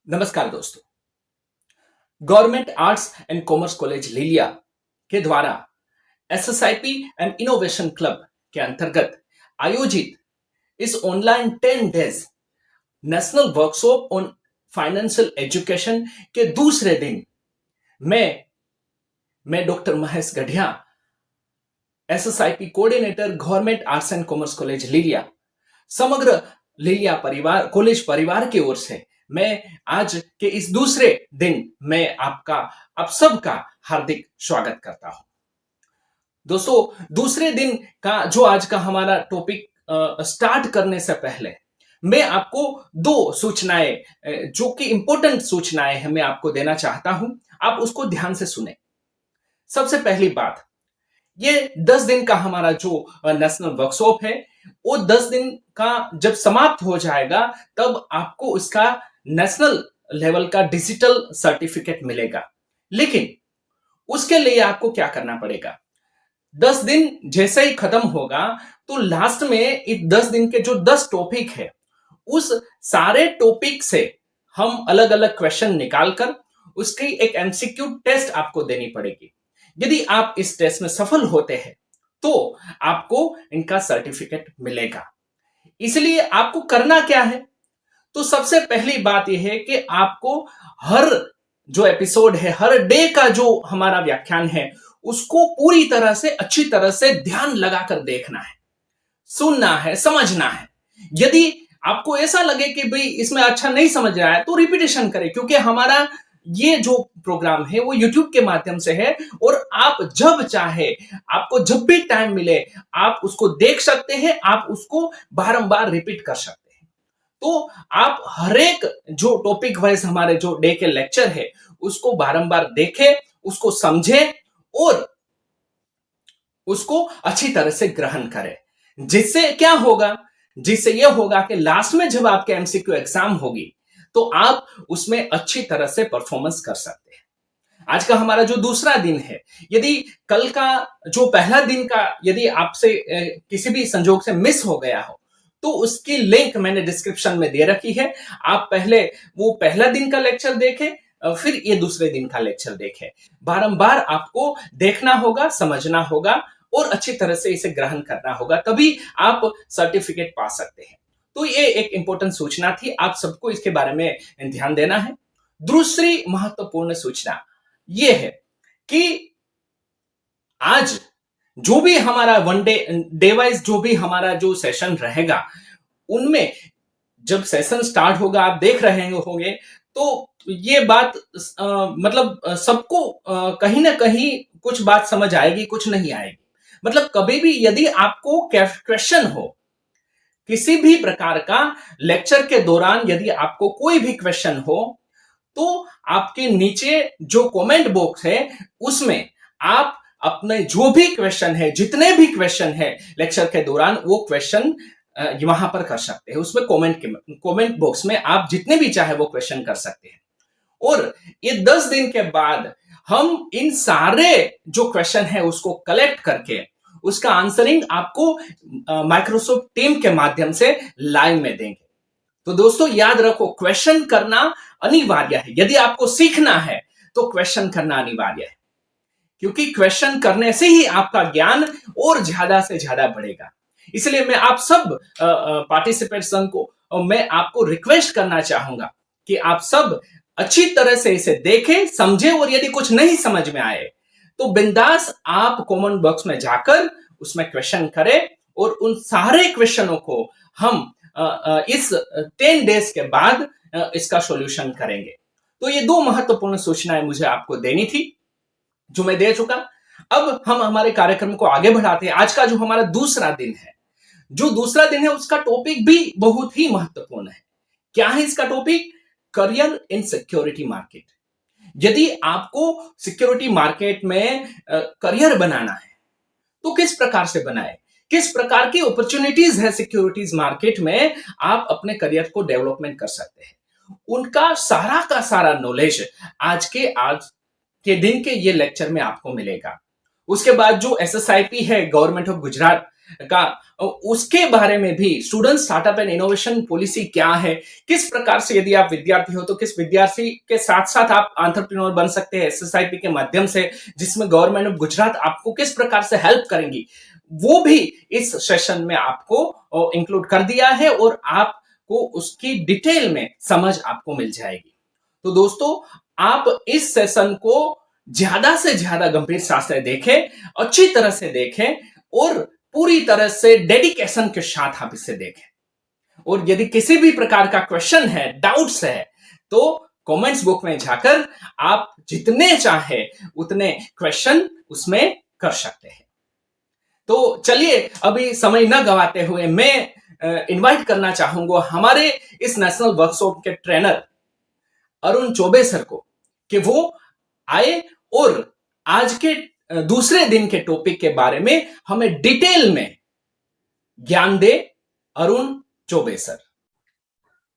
नमस्कार दोस्तों। Government arts and commerce college Lilia के द्वारा एसएसआईपी एंड इनोवेशन क्लब के अंतर्गत आयोजित इस online 10 days national workshop on financial education के दूसरे दिन मैं doctor Mahesh Gadhiya, SSIP coordinator, government arts and commerce college Lilia, समग्र लिलिया परिवार कॉलेज परिवार की ओर से मैं आज के इस दूसरे दिन मैं आप सबका हार्दिक स्वागत करता हूं। दोस्तों, दूसरे दिन का जो आज का हमारा टॉपिक स्टार्ट करने से पहले मैं आपको दो सूचनाएं जो कि इंपॉर्टेंट सूचनाएं हैं मैं आपको देना चाहता हूं। आप उसको ध्यान से सुने। सबसे पहली बात, ये 10 दिन का हमारा जो नेशनल वर्कशॉप है वो 10 दिन का जब समाप्त हो जाएगा तब आपको उसका नेशनल लेवल का डिजिटल सर्टिफिकेट मिलेगा। लेकिन उसके लिए आपको क्या करना पड़ेगा? 10 दिन जैसे ही खत्म होगा तो लास्ट में इस 10 दिन के जो 10 टॉपिक है उस सारे टॉपिक से हम अलग अलग क्वेश्चन निकालकर उसकी एक एमसीक्यू टेस्ट आपको देनी पड़ेगी। यदि आप इस टेस्ट में सफल होते हैं तो आपको इनका सर्टिफिकेट मिलेगा। इसलिए आपको करना क्या है? तो सबसे पहली बात यह है कि आपको हर जो एपिसोड है, हर डे का जो हमारा व्याख्यान है उसको पूरी तरह से अच्छी तरह से ध्यान लगाकर देखना है, सुनना है, समझना है। यदि आपको ऐसा लगे कि भाई इसमें अच्छा नहीं समझ रहा है तो रिपीटेशन करें, क्योंकि हमारा ये जो प्रोग्राम है वो YouTube के माध्यम से है और आप जब चाहे, आपको जब भी टाइम मिले आप उसको देख सकते हैं, आप उसको बारंबार रिपीट कर सकते हैं। तो आप हर एक जो टॉपिक वाइज हमारे जो डे के लेक्चर है उसको बारंबार देखें, उसको समझें और उसको अच्छी तरह से ग्रहण करें। जिससे क्या होगा? जिससे यह होगा कि लास्ट में जब आपके एमसीक्यू एग्जाम होगी तो आप उसमें अच्छी तरह से परफॉर्मेंस कर सकते हैं। आज का हमारा जो दूसरा दिन है, यदि कल का जो पहला दिन का यदि आपसे किसी भी संजोग से मिस हो गया हो तो उसकी लिंक मैंने डिस्क्रिप्शन में दे रखी है। आप पहले वो पहला दिन का लेक्चर देखें, फिर ये दूसरे दिन का लेक्चर देखें। बारंबार आपको देखना होगा, समझना होगा और अच्छी तरह से इसे ग्रहण करना होगा, तभी आप सर्टिफिकेट पा सकते हैं। तो ये एक इंपॉर्टेंट सूचना थी, आप सबको इसके बारे में ध्यान देना है। दूसरी महत्वपूर्ण सूचना ये है कि आज जो भी हमारा वन डे वाइज जो भी हमारा जो सेशन रहेगा उनमें जब सेशन स्टार्ट होगा आप देख रहे होंगे तो ये बात मतलब सबको कहीं ना कहीं कुछ बात समझ आएगी, कुछ नहीं आएगी। मतलब कभी भी यदि आपको क्वेश्चन हो किसी भी प्रकार का लेक्चर के दौरान, यदि आपको कोई भी क्वेश्चन हो तो आपके नीचे जो कमेंट बॉक्स है उसमें आप अपने जो भी क्वेश्चन है, जितने भी क्वेश्चन है लेक्चर के दौरान, वो क्वेश्चन वहां पर कर सकते हैं। उसमें कमेंट बॉक्स में आप जितने भी चाहे वो क्वेश्चन कर सकते हैं। और ये 10 दिन के बाद हम इन सारे जो क्वेश्चन है उसको कलेक्ट करके उसका आंसरिंग आपको माइक्रोसॉफ्ट टीम के माध्यम से लाइव में देंगे। तो दोस्तों याद रखो, क्वेश्चन करना अनिवार्य है। यदि आपको सीखना है तो क्वेश्चन करना अनिवार्य है, क्योंकि क्वेश्चन करने से ही आपका ज्ञान और ज्यादा से ज्यादा बढ़ेगा। इसलिए मैं आप सब पार्टिसिपेंट्स को मैं आपको रिक्वेस्ट करना चाहूंगा कि आप सब अच्छी तरह से इसे देखें, समझें और यदि कुछ नहीं समझ में आए तो बिंदास आप कमेंट बॉक्स में जाकर उसमें क्वेश्चन करें और उन सारे क्वेश्चनों को हम इस 10 डेज के बाद इसका सॉल्यूशन करेंगे। तो ये दो महत्वपूर्ण सूचनाएं मुझे आपको देनी थी जो मैं दे चुका। अब हम हमारे कार्यक्रम को आगे बढ़ाते हैं। आज का जो हमारा दूसरा दिन है, जो दूसरा दिन है उसका टॉपिक भी बहुत ही महत्वपूर्ण है। क्या है इसका topic? Career in security market. यदि आपको सिक्योरिटी मार्केट में करियर बनाना है तो किस प्रकार से बनाए, किस प्रकार की अपॉर्चुनिटीज है सिक्योरिटीज मार्केट में, आप अपने करियर को डेवलपमेंट कर सकते हैं, उनका सारा का सारा नॉलेज आज के दिन के ये लेक्चर में आपको मिलेगा। उसके बाद जो एसएसआईपी है, गवर्नमेंट ऑफ गुजरात का उसके बारे में भी, student startup and innovation policy क्या है, किस प्रकार से यदि आप विद्यार्थी हो तो किस विद्यार्थी के साथ साथ आप एंटरप्रेन्योर बन सकते हैं एसएसआईपी के माध्यम से, जिसमें गवर्नमेंट ऑफ गुजरात आपको किस प्रकार से हेल्प करेंगी, वो भी इस सेशन में आपको इंक्लूड कर दिया है और आपको उसकी डिटेल में समझ आपको मिल जाएगी। तो दोस्तों, आप इस सेशन को ज्यादा से ज्यादा गंभीरता से देखें, अच्छी तरह से देखें और पूरी तरह से डेडिकेशन के साथ आप इसे देखें। और यदि किसी भी प्रकार का क्वेश्चन है, डाउट्स है, तो कमेंट्स बुक में जाकर आप जितने चाहे उतने क्वेश्चन उसमें कर सकते हैं। तो चलिए, अभी समय न गवाते हुए मैं इनवाइट करना चाहूंगा हमारे इस नेशनल वर्कशॉप के ट्रेनर अरुण चौबे सर को कि वो आए और आज के दूसरे दिन के टॉपिक के बारे में हमें डिटेल में ज्ञान दे। Arun Chaubey sir,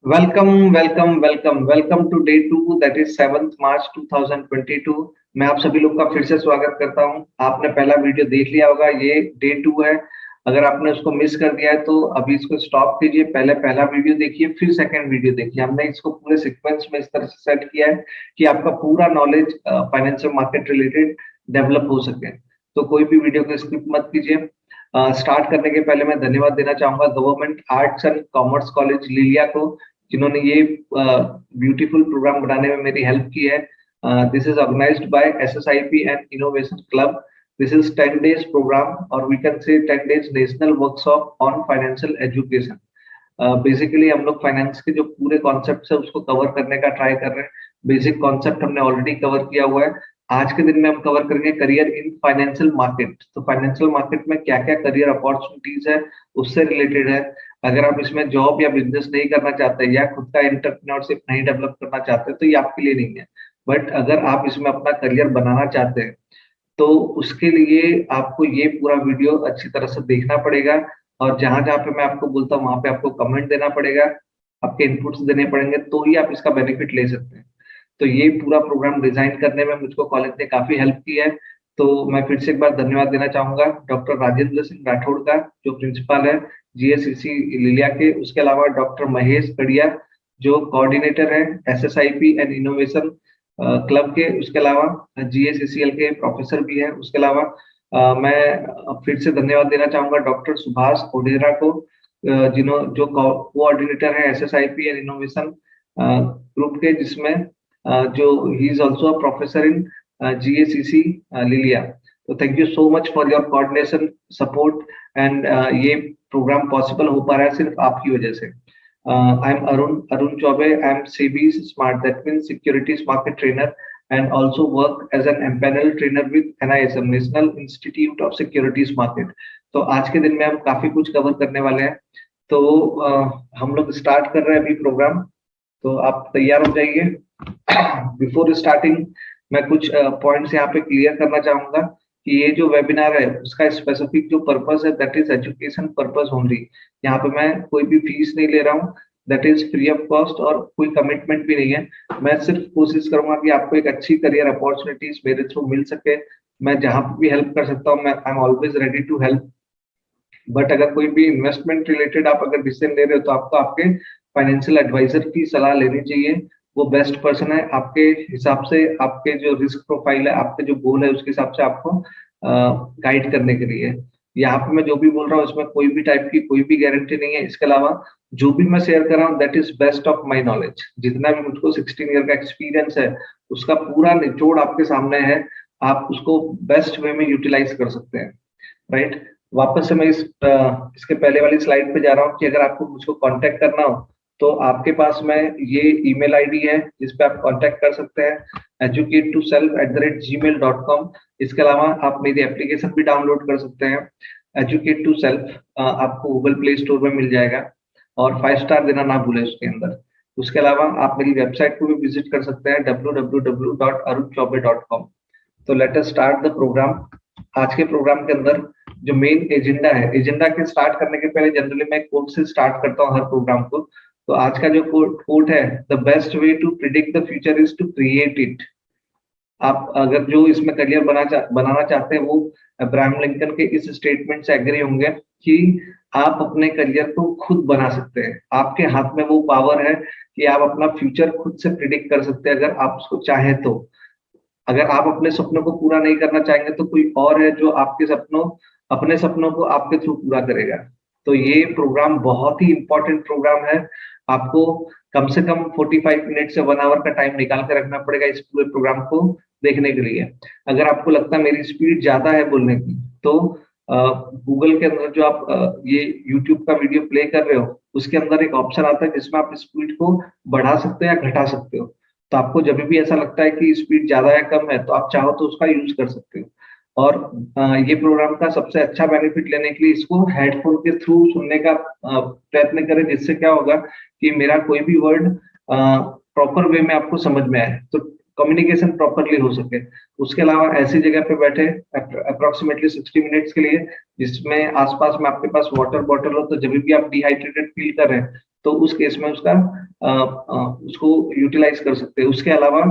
welcome to day 2 that is 7 March 2022। मैं आप सभी लोग का फिर से स्वागत करता हूं। आपने पहला वीडियो देख लिया होगा, ये डे 2 है। अगर आपने उसको मिस कर दिया है तो अभी इसको स्टॉप कीजिए, पहले पहला वीडियो देखिए, फिर सेकंड वीडियो देखिए। हमने इसको पूरे सीक्वेंस में इस तरह से सेट किया है कि आपका पूरा knowledge financial market related develop हो सके। तो कोई भी वीडियो को स्किप मत कीजिए। स्टार्ट करने के पहले मैं धन्यवाद देना चाहूंगा government arts and commerce college Lilia को, जिन्होंने ये ब्यूटीफुल प्रोग्राम बनाने में मेरी हेल्प की है। This is organised by SSIP and innovation club. This is 10 days programme और we can say 10 days national workshop on financial education. Basically हम लोग फाइनेंस के जो पूरे कॉन्सेप्ट है उसको कवर करने का ट्राई कर रहे हैं। बेसिक कॉन्सेप्ट हमने ऑलरेडी कवर किया हुआ है। आज के दिन में हम कवर करेंगे करियर इन फाइनेंशियल मार्केट। तो फाइनेंशियल मार्केट में क्या क्या करियर अपॉर्चुनिटीज है उससे रिलेटेड है। अगर आप इसमें जॉब या बिजनेस नहीं करना चाहते या खुद का एंटरप्रेन्योरशिप नहीं डेवलप करना चाहते तो ये आपके लिए नहीं है। बट अगर आप इसमें अपना करियर बनाना चाहते हैं तो उसके लिए आपको ये पूरा वीडियो अच्छी तरह से देखना पड़ेगा। और जहां जहां पे मैं आपको बोलता हूँ वहां पे आपको कमेंट देना पड़ेगा, आपके इनपुट्स देने पड़ेंगे, तो ही आप इसका बेनिफिट ले सकते हैं। तो ये पूरा प्रोग्राम डिजाइन करने में मुझको कॉलेज ने काफी हेल्प की है। तो मैं फिर से एक बार धन्यवाद देना चाहूंगा डॉक्टर राजेंद्र सिंह राठौड़ का, जो प्रिंसिपल है जीएससीसी लिलिया के। उसके अलावा डॉक्टर महेश कड़िया, जो कोऑर्डिनेटर है एसएसआईपी एंड इनोवेशन क्लब के। उसके अलावा जीएससीसीएल के प्रोफेसर भी है। उसके अलावा मैं फिर से धन्यवाद देना चाहूंगा डॉक्टर सुभाष ओडेरा को, जो कोऑर्डिनेटर है एसएसआईपी एंड इनोवेशन ग्रुप के, जिसमें जो he is also a professor in GACC Lilia. तो thank you so much for your coordination support and ये प्रोग्राम पॉसिबल हो पा रहा है सिर्फ आपकी वजह से। I am Arun Chaubey. I am SEBI smart, that means securities market trainer, and also work as an empanel trainer with NISM, National Institute of Securities Market। तो आज के दिन में हम काफी कुछ कवर करने वाले हैं। तो हम लोग स्टार्ट कर रहे हैं अभी प्रोग्राम, तो आप तैयार हो जाइए। बिफोर स्टार्टिंग मैं कुछ पॉइंट्स यहाँ पे क्लियर करना चाहूंगा कि ये जो वेबिनार है उसका स्पेसिफिक जो पर्पस है that is education purpose only. यहाँ पे मैं कोई भी फीस नहीं ले रहा हूँ, that is free of cost, और कोई कमिटमेंट भी नहीं है। मैं सिर्फ कोशिश करूंगा कि आपको एक अच्छी करियर अपॉर्चुनिटीज मेरे थ्रू मिल सके। मैं जहां भी हेल्प कर सकता हूँ, मैं I am always ready to help. But अगर कोई भी इन्वेस्टमेंट रिलेटेड आप अगर डिसीजन ले रहे हो तो आपको आपके फाइनेंशियल एडवाइजर की सलाह लेनी चाहिए। वो बेस्ट पर्सन है आपके हिसाब से, आपके जो रिस्क प्रोफाइल है, आपके जो गोल है उसके हिसाब से आपको गाइड करने के लिए। यहाँ पे मैं जो भी बोल रहा हूँ उसमें कोई भी टाइप की कोई भी गारंटी नहीं है। इसके अलावा जो भी मैं शेयर कर रहा हूँ that is best of my knowledge. जितना भी मुझको 16 ईयर का एक्सपीरियंस है उसका पूरा निचोड़ आपके सामने है। आप उसको बेस्ट वे में यूटिलाइज कर सकते हैं, राइट। वापस से मैं इसके पहले वाली स्लाइड पे जा रहा हूँ कि अगर आपको मुझको कांटेक्ट करना हो तो आपके पास में ये ईमेल आईडी है जिस पे आप कांटेक्ट कर सकते हैं, educate2self@gmail.com। इसके अलावा आप मेरी एप्लीकेशन भी डाउनलोड कर सकते हैं, educate2self। आपको गूगल प्ले स्टोर में मिल जाएगा और 5 स्टार देना ना भूलें उसके अंदर। उसके अलावा आप मेरी वेबसाइट को भी विजिट कर सकते हैं www.arunchoube.com। तो let us start the program. आज के प्रोग्राम के अंदर जो मेन एजेंडा है, एजेंडा के स्टार्ट करने के पहले जनरली मैं कोट से स्टार्ट करता हूँ हर प्रोग्राम को। तो आज का जो कोट है, the best way to predict the future is to create it. आप अगर जो इसमें करियर बनाना चाहते हैं वो अब्राहम लिंकन के इस स्टेटमेंट से एग्री होंगे कि आप अपने करियर को खुद बना सकते हैं। आपके हाथ में वो पावर है कि आप अपना फ्यूचर खुद से प्रिडिक्ट कर सकते हैं अगर आप उसको चाहें तो। अगर आप अपने सपनों को पूरा नहीं करना चाहेंगे तो कोई और है जो अपने सपनों को आपके थ्रू पूरा करेगा। तो ये प्रोग्राम बहुत ही इंपॉर्टेंट प्रोग्राम है। आपको कम से कम 45 मिनट से 1 आवर का टाइम निकाल के रखना पड़ेगा इस पूरे प्रोग्राम को देखने के लिए। अगर आपको लगता है मेरी स्पीड ज्यादा है बोलने की, तो गूगल के अंदर जो आप ये यूट्यूब का वीडियो प्ले कर रहे हो, उसके अंदर एक ऑप्शन आता है जिसमें आप स्पीड को बढ़ा सकते हो या घटा सकते हो। तो आपको जब भी ऐसा लगता है कि स्पीड ज्यादा या कम है, तो आप चाहो तो उसका यूज कर सकते हो। और ये प्रोग्राम का सबसे अच्छा बेनिफिट लेने के लिए इसको हेडफोन के थ्रू सुनने का प्रयत्न करें, जिससे क्या होगा कि मेरा कोई भी वर्ड प्रॉपर वे में आपको समझ में आए, तो कम्युनिकेशन प्रॉपरली हो सके। उसके अलावा ऐसी जगह पे बैठे अप्रोक्सीमेटली 60 मिनट्स के लिए, जिसमें आसपास में आपके पास वाटर बॉटल हो, तो जब भी आप डिहाइड्रेटेड फील कर रहे हैं तो उस केस में उसको यूटिलाइज कर सकते हैं। उसके अलावा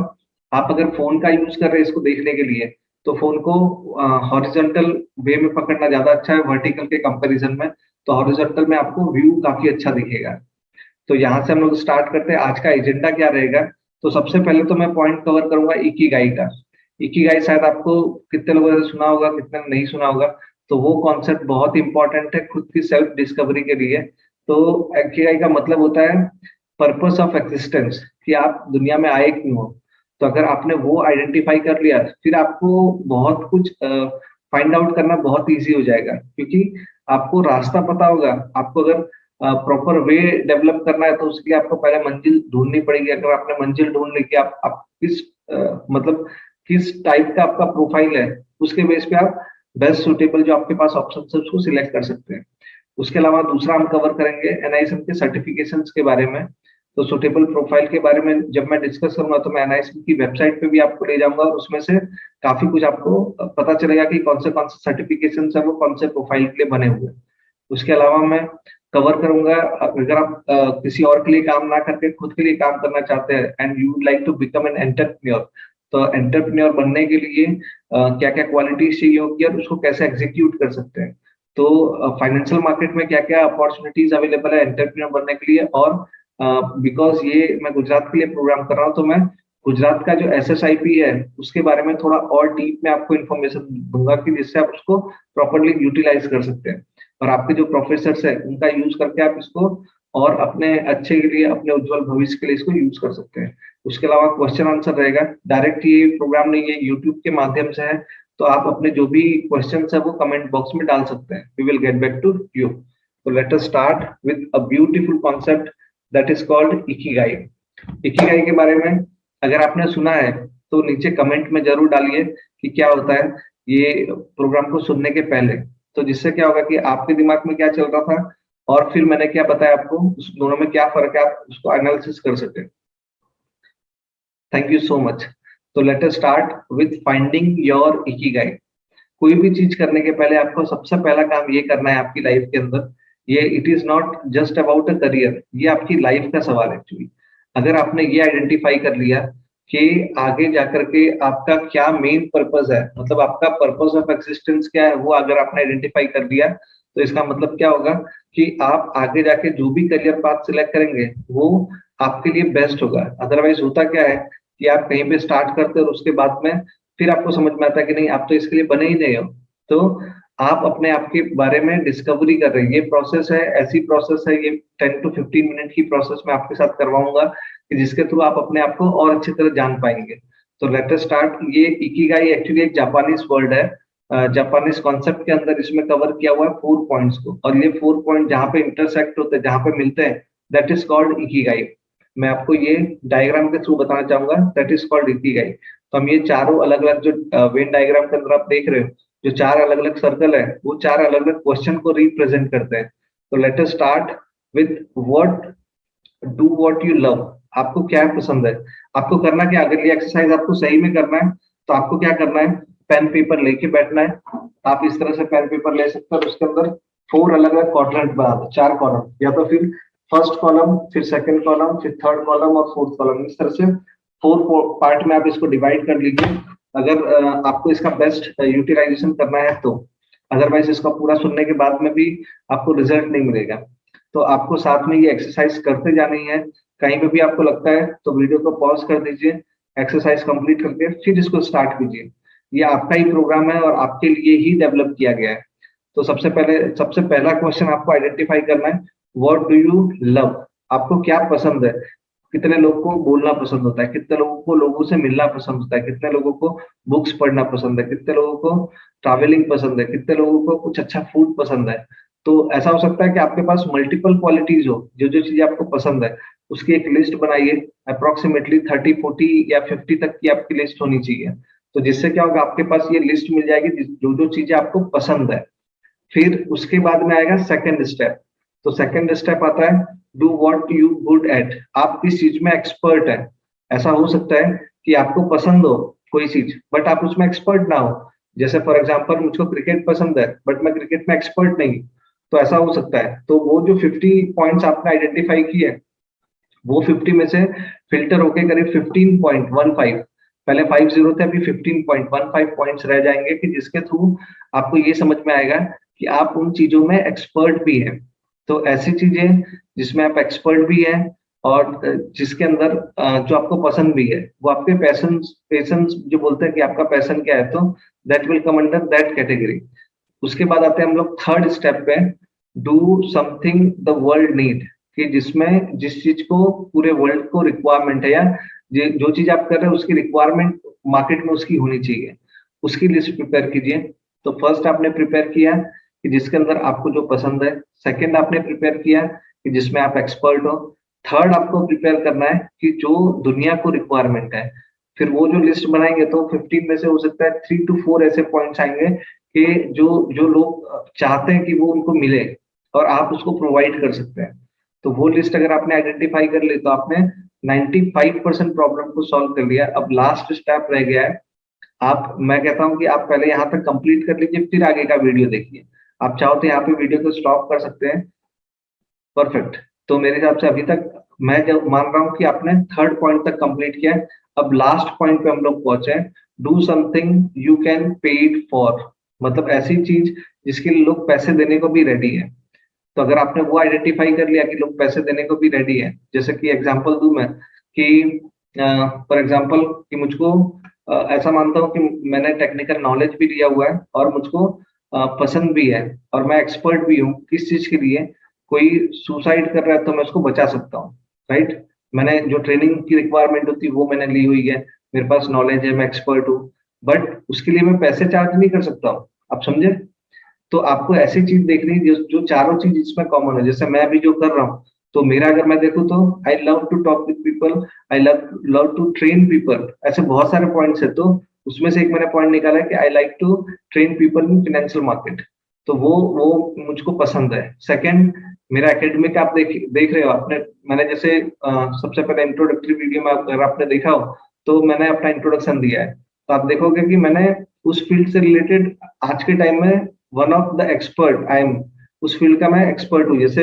आप अगर फोन का यूज कर रहे हैं इसको देखने के लिए, तो फोन को हॉरिजॉन्टल वे में पकड़ना ज्यादा अच्छा है वर्टिकल के कंपैरिजन में। तो हॉरिजॉन्टल में आपको व्यू काफी अच्छा दिखेगा। तो यहाँ से हम लोग स्टार्ट करते हैं। आज का एजेंडा क्या रहेगा? तो सबसे पहले तो मैं पॉइंट कवर करूंगा इकिगाई का। इकिगाई शायद आपको कितने लोगों ने सुना होगा, कितने ने नहीं सुना होगा। तो वो कॉन्सेप्ट बहुत इंपॉर्टेंट है खुद की सेल्फ डिस्कवरी के लिए। तो इकिगाई का मतलब होता है पर्पस ऑफ एग्जिस्टेंस, कि आप दुनिया में आए क्यों हो। तो अगर आपने वो आइडेंटिफाई कर लिया, फिर आपको बहुत कुछ फाइंड आउट करना बहुत इजी हो जाएगा, क्योंकि आपको रास्ता पता होगा। आपको अगर प्रॉपर वे डेवलप करना है तो उसके लिए आपको पहले मंजिल ढूंढनी पड़ेगी। अगर आपने मंजिल ढूंढ ली कि आप किस मतलब किस टाइप का आपका प्रोफाइल है, उसके बेस पे आप बेस्ट सुटेबल जो आपके पास ऑप्शन है उसको सिलेक्ट कर सकते हैं। उसके अलावा दूसरा हम कवर करेंगे एनआईएसएम के सर्टिफिकेशंस के बारे में। तो सुटेबल प्रोफाइल के बारे में जब मैं डिस्कस करूंगा तो मैं एनआईएसएम की वेबसाइट पे भी आपको ले जाऊंगा, और उसमें से काफी कुछ आपको पता चलेगा कि कौन से सर्टिफिकेशन है वो कौन से प्रोफाइल के लिए बने हुए हैं। उसके अलावा मैं कवर करूंगा, अगर आप किसी और के लिए काम ना करके खुद के लिए काम करना चाहते हैं and you would like to become an entrepreneur, तो एंटरप्रेन्योर बनने के लिए क्या क्या क्वालिटीज चाहिए होगी और उसको कैसे एग्जीक्यूट कर सकते हैं। तो फाइनेंशियल मार्केट में क्या क्या अपॉर्चुनिटीज अवेलेबल है एंटरप्रेन्योर बनने के लिए। और बिकॉज ये मैं गुजरात के लिए प्रोग्राम कर रहा हूँ, तो मैं गुजरात का जो SSIP है उसके बारे में थोड़ा और डीप में आपको इन्फॉर्मेशन दूंगा, कि जिससे आप उसको प्रॉपरली यूटिलाइज कर सकते हैं। और आपके जो प्रोफेसर है उनका यूज करके आप इसको और अपने अच्छे के लिए, अपने उज्जवल भविष्य के लिए इसको यूज कर सकते हैं। उसके अलावा क्वेश्चन आंसर रहेगा। डायरेक्ट ये प्रोग्राम नहीं है, यूट्यूब के माध्यम से है। तो आप अपने जो भी क्वेश्चन है वो कमेंट बॉक्स में डाल सकते हैं। We will get back to you. तो let us start with a beautiful concept that is called ikigai. Ikigai के बारे में अगर आपने सुना है तो नीचे कमेंट में जरूर डालिए कि क्या होता है ये प्रोग्राम को सुनने के पहले। तो जिससे क्या होगा कि आपके दिमाग में क्या चल रहा था और फिर मैंने क्या बताया आपको, उस दोनों में क्या फर्क है, आप उसको एनालिसिस कर सके। Thank you so much. तो let us start with finding your ikigai. कोई भी चीज करने के पहले आपको सबसे पहला काम ये करना है आपकी लाइफ के अंदर। ये it is not just about a career, ये आपकी लाइफ का सवाल है एक्चुअली। अगर आपने ये आइडेंटिफाई कर लिया कि आगे जाकर के आपका क्या मेन पर्पस है, मतलब आपका पर्पस ऑफ एक्सिस्टेंस क्या है, वो अगर आपने आइडेंटिफाई कर लिया, तो इसका मतलब क्या होगा कि आप आगे जाके जो भी करियर पाथ सिलेक्ट करेंगे वो आपके लिए बेस्ट होगा। अदरवाइज होता क्या है कि आप कहीं पे स्टार्ट करते हो और उसके बाद में फिर आपको समझ में आता है कि नहीं, आप तो इसके लिए बने ही नहीं हो। तो आप अपने आप के बारे में डिस्कवरी कर रहे हैं। ये प्रोसेस है, ऐसी प्रोसेस है, ये 10 to 15 मिनट की प्रोसेस मैं आपके साथ करवाऊंगा, कि जिसके थ्रू आप अपने आप को और अच्छी तरह जान पाएंगे। तो लेट अस स्टार्ट। ये इकिगाई एक्चुअली एक जापानीज वर्ड है। जापानीज कॉन्सेप्ट के अंदर इसमें कवर किया हुआ है 4 पॉइंट्स को, और ये 4 पॉइंट जहां पे इंटरसेक्ट होते हैं, जहां पे मिलते हैं, दैट इज कॉल्ड इकिगाई। मैं आपको ये डायग्राम के थ्रू बताना चाहूंगा, दैट इज कॉल्ड इकिगाई। तो हम ये चारों अलग अलग जो वेन डायग्राम के अंदर आप देख रहे हो, जो 4 अलग अलग सर्कल है, वो 4 अलग अलग क्वेश्चन को रिप्रेजेंट करते हैं। तो let us start with what do what you love. आपको क्या पसंद है, आपको करना क्या। अगर ये एक्सरसाइज आपको सही में करना है तो आपको क्या करना है, पेन पेपर लेके बैठना है। आप इस तरह से पेन पेपर ले सकते हो, उसके अंदर 4 अलग अलग क्वाड्रेंट बना दो, 4 कॉलम, या तो फिर फर्स्ट कॉलम, फिर सेकंड कॉलम, फिर थर्ड कॉलम और फोर्थ कॉलम। इस तरह से 4 पार्ट में आप इसको डिवाइड कर लीजिए। अगर आपको इसका बेस्ट यूटिलाइजेशन करना है तो, अदरवाइज इसका पूरा सुनने के बाद में भी आपको रिजल्ट नहीं मिलेगा। तो आपको साथ में ये एक्सरसाइज करते जानी है। कहीं पे भी आपको लगता है तो वीडियो को पॉज कर दीजिए, एक्सरसाइज कंप्लीट करके फिर इसको स्टार्ट कीजिए। ये आपका ही प्रोग्राम है और आपके लिए ही डेवलप किया गया है। तो सबसे पहला क्वेश्चन आपको आइडेंटिफाई करना है, व्हाट डू यू लव? आपको क्या पसंद है? कितने लोगों को बोलना पसंद होता है, कितने लोगों को लोगों से मिलना पसंद होता है, कितने लोगों को बुक्स पढ़ना पसंद है, कितने लोगों को ट्रैवलिंग पसंद है, कितने लोगों को कुछ अच्छा फूड पसंद है। तो ऐसा हो सकता है कि आपके पास मल्टीपल क्वालिटीज हो, जो जो चीजें आपको पसंद है उसकी एक लिस्ट बनाइए। अप्रोक्सीमेटली 30 40 या 50 तक की आपकी लिस्ट होनी चाहिए। तो जिससे क्या होगा, आपके पास ये लिस्ट मिल जाएगी जो जो चीजें आपको पसंद है। फिर उसके बाद में आएगा सेकंड स्टेप। तो सेकंड स्टेप आता है, do what you good at. आप किस चीज में एक्सपर्ट है। ऐसा हो सकता है कि आपको पसंद हो कोई चीज बट आप उसमें एक्सपर्ट ना हो। जैसे फॉर एग्जांपल मुझको क्रिकेट पसंद है बट मैं क्रिकेट में एक्सपर्ट नहीं। तो ऐसा हो सकता है। तो वो जो 50 पॉइंट्स आपने आइडेंटिफाई किए, वो 50 में से फिल्टर होके करीब 15.15, पहले 50 थे, अभी 15.15 पॉइंट्स रह जाएंगे कि जिसके थ्रू आपको ये समझ में आएगा कि आप उन चीजों में एक्सपर्ट भी हैं। तो ऐसी चीजें जिसमें आप एक्सपर्ट भी हैं और जिसके अंदर जो आपको पसंद भी है, वो आपके पैशंस जो बोलते हैं कि आपका पैशन क्या है, तो that will come under that category. उसके बाद आते हैं हम लोग थर्ड स्टेप पे, do something the world need. कि जिसमें जिस चीज को पूरे वर्ल्ड को रिक्वायरमेंट है, या जो चीज आप कर रहे हैं उसकी रिक्वायरमेंट मार्केट में उसकी होनी चाहिए, उसकी लिस्ट प्रिपेयर कीजिए। तो फर्स्ट आपने प्रिपेयर किया कि जिसके अंदर आपको जो पसंद है। सेकंड आपने प्रिपेयर किया कि जिसमें आप एक्सपर्ट हो। थर्ड आपको प्रिपेयर करना है कि जो दुनिया को रिक्वायरमेंट है। फिर वो जो लिस्ट बनाएंगे तो 15 में से हो सकता है 3 to 4 ऐसे पॉइंट्स आएंगे कि जो जो लोग चाहते हैं कि वो उनको मिले और आप उसको प्रोवाइड कर सकते हैं। तो वो लिस्ट अगर आपने आइडेंटिफाई कर ली तो आपने 95% प्रॉब्लम को सॉल्व कर लिया। अब लास्ट स्टेप रह गया है। आप मैं कहता हूं कि आप पहले यहाँ तक कंप्लीट कर लीजिए, फिर आगे का वीडियो देखिए। आप चाहो तो यहाँ पे वीडियो को स्टॉप कर सकते हैं। परफेक्ट। तो मेरे हिसाब से अभी तक मैं जब मान रहा हूँ कि आपने थर्ड पॉइंट तक कंप्लीट किया है। अब लास्ट पॉइंट पे हम लोग पहुंचे हैं, do something you can pay it for. मतलब ऐसी चीज जिसके लिए लोग पैसे देने को भी रेडी है। तो अगर आपने वो आइडेंटिफाई कर लिया कि लोग पैसे देने को भी रेडी है, जैसे कि एग्जांपल दूं मैं कि फॉर एग्जांपल कि मुझको ऐसा मानता हूं कि मैंने टेक्निकल नॉलेज भी लिया हुआ है और मुझको पसंद भी है और मैं एक्सपर्ट भी हूँ किस चीज के लिए। कोई सुसाइड कर रहा है तो मैं उसको बचा सकता हूँ, राइट। मैंने जो ट्रेनिंग की रिक्वायरमेंट होती है वो मैंने ली हुई है, मेरे पास नॉलेज है, मैं एक्सपर्ट हूँ। बट उसके लिए मैं पैसे चार्ज नहीं कर सकता हूँ। आप समझे? तो आपको ऐसी चीज देखनी है जो जो चारों चीज इसमें कॉमन है। जैसे मैं अभी जो कर रहा हूँ, तो मेरा अगर मैं देखूँ तो I love to talk with people, I love love to train people. ऐसे बहुत सारे पॉइंट्स है। तो उसमें से एक मैंने पॉइंट निकाला है कि I like to train people in financial market. तो वो मुझको पसंद है। सेकंड, मेरा एकेडमिक आप देख रहे हो आपने। मैंने जैसे सबसे पहले इंट्रोडक्टरी वीडियो में अगर आपने देखा हो तो मैंने अपना इंट्रोडक्शन दिया है। तो आप देखोगे कि मैंने उस फील्ड से रिलेटेड आज के टाइम में one of the expert I am, उस फील्ड का मैं एक्सपर्ट हूँ। जैसे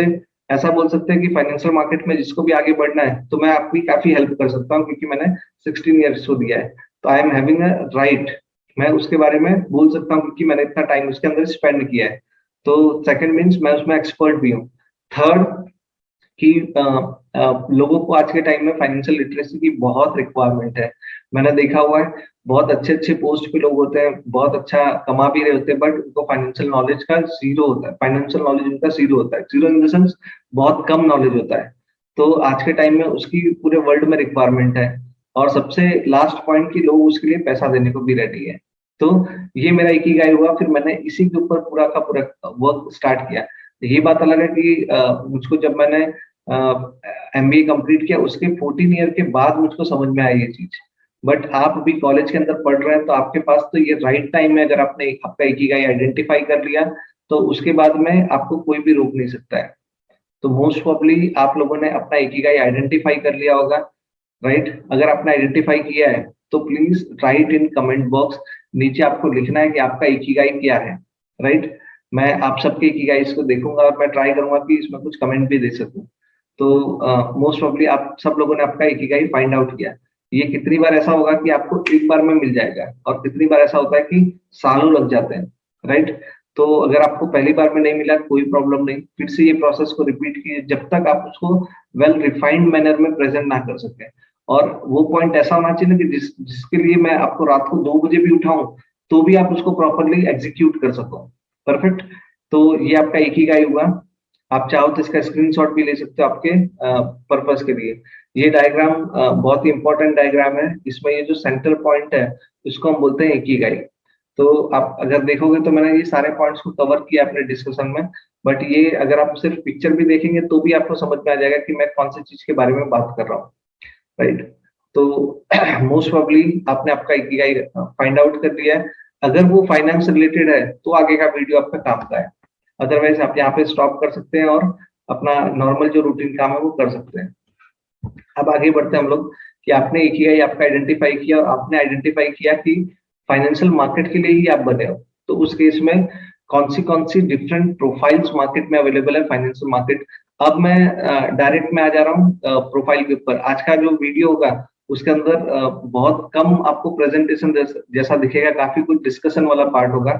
ऐसा बोल सकते हैं कि फाइनेंशियल मार्केट में जिसको भी आगे बढ़ना है तो मैं आपकी काफी हेल्प कर सकता हूँ क्योंकि मैंने 16 ईयर्स को दिया है। तो I am having a right, मैं उसके बारे में बोल सकता हूँ क्योंकि मैंने इतना टाइम उसके अंदर स्पेंड किया है। तो सेकंड मीन्स मैं उसमें एक्सपर्ट भी हूँ। थर्ड कि लोगों को आज के टाइम में फाइनेंशियल लिटरेसी की बहुत रिक्वायरमेंट है। मैंने देखा हुआ है बहुत अच्छे अच्छे पोस्ट पे लोग होते हैं, बहुत अच्छा कमा भी रहे होते हैं, बट उनको फाइनेंशियल नॉलेज का जीरो होता है। फाइनेंशियल नॉलेज उनका जीरो होता है, जीरो इन द सेंस बहुत कम नॉलेज होता है। तो आज के टाइम में उसकी पूरे वर्ल्ड में रिक्वायरमेंट है। और सबसे लास्ट पॉइंट कि लोग उसके लिए पैसा देने को भी रेडी है। तो ये मेरा इकिगाई हुआ। फिर मैंने इसी के ऊपर पूरा का पूरा वर्क स्टार्ट किया। ये बात अलग है कि मुझको जब मैंने एमबीए कंप्लीट किया उसके 14 ईयर के बाद मुझको समझ में आई ये चीज। बट आप अभी कॉलेज के अंदर पढ़ रहे हैं तो आपके पास तो ये राइट टाइम है। अगर आपने आपका इकिगाई आइडेंटिफाई कर लिया तो उसके बाद में आपको कोई भी रोक नहीं सकता है। तो मोस्ट प्रोबेबली आप लोगों ने अपना इकिगाई आइडेंटिफाई कर लिया होगा, राइट। अगर आपने आइडेंटिफाई किया है तो please right in comment box. नीचे आपको लिखना है कि आपका इकिगाई क्या है, राइट। मैं आप सबके इकिगाईस को देखूंगा और मैं ट्राई करूंगा कि इसमें कुछ कमेंट भी दे सकूं। तो मोस्ट प्रोबेबली आप सब लोगों ने आपका इकिगाई फाइंड आउट किया। ये कितनी बार ऐसा होगा कि आपको एक बार में मिल जाएगा और कितनी बार ऐसा होता है कि सालों लग जाते हैं, राइट? तो अगर आपको पहली बार में नहीं मिला कोई प्रॉब्लम नहीं, फिर से ये प्रोसेस को रिपीट कीजिए जब तक आप उसको वेल रिफाइंड मैनर में प्रेजेंट ना कर सकें। और वो पॉइंट ऐसा होना चाहिए ना कि जिसके लिए मैं आपको रात को 2 बजे भी उठाऊं तो भी आप उसको प्रॉपर्ली एग्जीक्यूट कर सको। परफेक्ट। तो ये आपका इकिगाई हुआ। आप चाहो तो इसका स्क्रीनशॉट भी ले सकते हो आपके पर्पस के लिए। ये डायग्राम बहुत ही इंपॉर्टेंट डायग्राम है। इसमें ये जो सेंटर पॉइंट है इसको हम बोलते हैं इकिगाई। तो आप अगर देखोगे तो मैंने ये सारे पॉइंट्स को कवर किया अपने डिस्कशन में, बट ये अगर आप सिर्फ पिक्चर भी देखेंगे तो भी आपको समझ में आ जाएगा कि मैं कौन सी चीज के बारे में बात कर रहा हूँ, राइट? तो मोस्ट प्रोबेबली आपने आपका इकिगाई फाइंड आउट कर लिया है। अगर वो फाइनेंस रिलेटेड है तो आगे का वीडियो आपका काम का है, अदरवाइज आप यहाँ पे स्टॉप कर सकते हैं और अपना नॉर्मल जो रूटीन काम है वो कर सकते हैं। अब आगे बढ़ते हैं हम लोग कि आपने इकिगाई आपका आइडेंटिफाई किया और आपने आइडेंटिफाई किया कि फाइनेंशियल मार्केट के लिए ही आप बने हो। तो उस केस में कौन सी डिफरेंट प्रोफाइल्स मार्केट में अवेलेबल है फाइनेंशियल मार्केट। अब मैं डायरेक्ट में आ जा रहा हूँ प्रोफाइल के ऊपर। आज का जो वीडियो होगा उसके अंदर बहुत कम आपको प्रेजेंटेशन जैसा दिखेगा, काफी कुछ डिस्कशन वाला पार्ट होगा।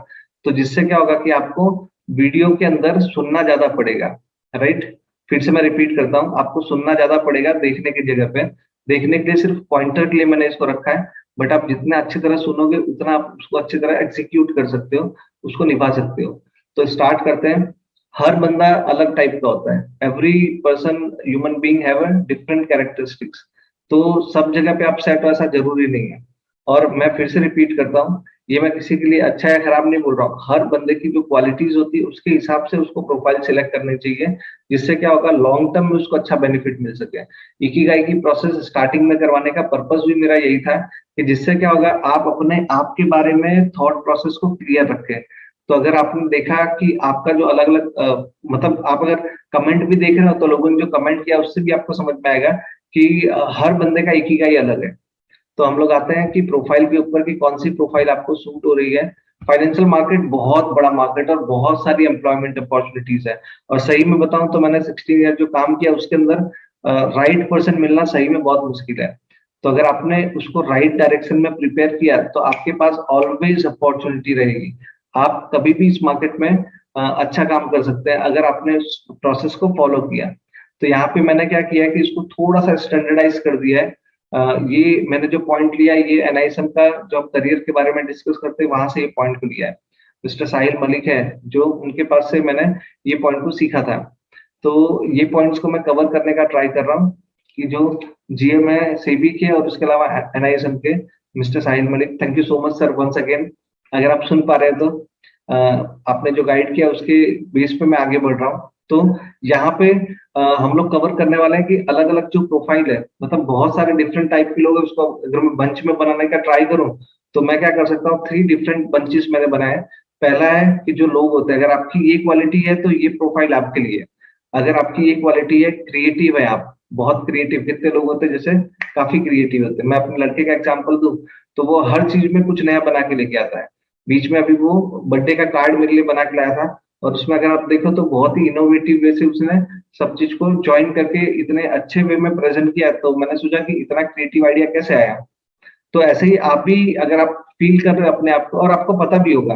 तो जिससे क्या होगा कि आपको वीडियो के अंदर सुनना ज्यादा पड़ेगा, राइट? फिर से मैं रिपीट करता हूँ, आपको सुनना ज्यादा पड़ेगा देखने की जगह पे। देखने के लिए सिर्फ पॉइंटर के लिए मैंने इसको रखा है, बट आप जितना अच्छी तरह सुनोगे उतना आप उसको अच्छी तरह एग्जीक्यूट कर सकते हो, उसको निभा सकते हो। तो स्टार्ट करते हैं। हर बंदा अलग टाइप का होता है। Every person human being have a different characteristics. तो सब जगह पे आप सेट हो ऐसा जरूरी नहीं है। और मैं फिर से रिपीट करता हूँ, ये मैं किसी के लिए अच्छा या खराब नहीं बोल रहा हूँ। हर बंदे की जो क्वालिटीज होती है उसके हिसाब से उसको प्रोफाइल सिलेक्ट करनी चाहिए, जिससे क्या होगा लॉन्ग टर्म में उसको अच्छा बेनिफिट मिल सके। इकिगाई की प्रोसेस स्टार्टिंग में करवाने का पर्पस भी मेरा यही था कि जिससे क्या होगा आप अपने आप के बारे में थॉट प्रोसेस को क्लियर रखें। तो अगर आपने देखा कि आपका जो अलग अलग मतलब आप अगर कमेंट भी देख रहे हो तो लोगों ने जो कमेंट किया उससे भी आपको समझ में आएगा कि हर बंदे का इकिगाई अलग है। तो हम लोग आते हैं कि प्रोफाइल के ऊपर की कौन सी प्रोफाइल आपको सूट हो रही है। फाइनेंशियल मार्केट बहुत बड़ा मार्केट और बहुत सारी एम्प्लॉयमेंट अपॉर्चुनिटीज है। और सही में बताऊं तो मैंने 16 ईयर जो काम किया उसके अंदर राइट पर्सन मिलना सही में बहुत मुश्किल है। तो अगर आपने उसको राइट डायरेक्शन में प्रिपेयर किया तो आपके पास ऑलवेज अपॉर्चुनिटी रहेगी। आप कभी भी इस मार्केट में अच्छा काम कर सकते हैं अगर आपने उस प्रोसेस को फॉलो किया। तो यहाँ पे मैंने क्या किया कि इसको थोड़ा सा स्टैंडर्डाइज कर दिया है। ये मैंने जो पॉइंट लिया ये एनआईएसएम का जो हम करियर के बारे में डिस्कस करते हैं वहां से ये पॉइंट को लिया है। मिस्टर साहिल मलिक है जो उनके पास से मैंने ये पॉइंट को सीखा था। तो ये पॉइंट्स को मैं कवर करने का ट्राई कर रहा हूँ कि जो जीएम है सेबी के और उसके अलावा एनआईएसएम के mister Sahil Malik, thank you so much sir once again. अगर आप सुन पा रहे हैं तो आपने जो गाइड किया उसके बेस पे मैं आगे बढ़ रहा हूँ। तो यहाँ पे हम लोग कवर करने वाले हैं कि अलग अलग जो प्रोफाइल है मतलब बहुत सारे डिफरेंट टाइप के लोग हैं। उसको अगर मैं बंच में बनाने का ट्राई करूं तो मैं क्या कर सकता हूँ, 3 डिफरेंट बंचेस मैंने बनाए। पहला है कि जो लोग होते हैं अगर आपकी ये क्वालिटी है तो ये प्रोफाइल आपके लिए। अगर आपकी ये क्वालिटी है क्रिएटिव है, आप बहुत क्रिएटिव, कितने लोग होते हैं जैसे काफी क्रिएटिव होते हैं। मैं अपने लड़के का एग्जाम्पल दूं तो वो हर चीज में कुछ नया बना के लेके आता है। बीच में अभी वो बर्थडे का कार्ड मेरे लिए बना के लाया था और उसमें अगर आप देखो तो बहुत ही इनोवेटिव वे से उसने सब चीज को ज्वाइन करके इतने अच्छे वे में प्रेजेंट किया। तो मैंने सोचा कि इतना क्रिएटिव आइडिया कैसे आया। तो ऐसे ही आप भी अगर आप फील कर रहे हो अपने आप को और आपको पता भी होगा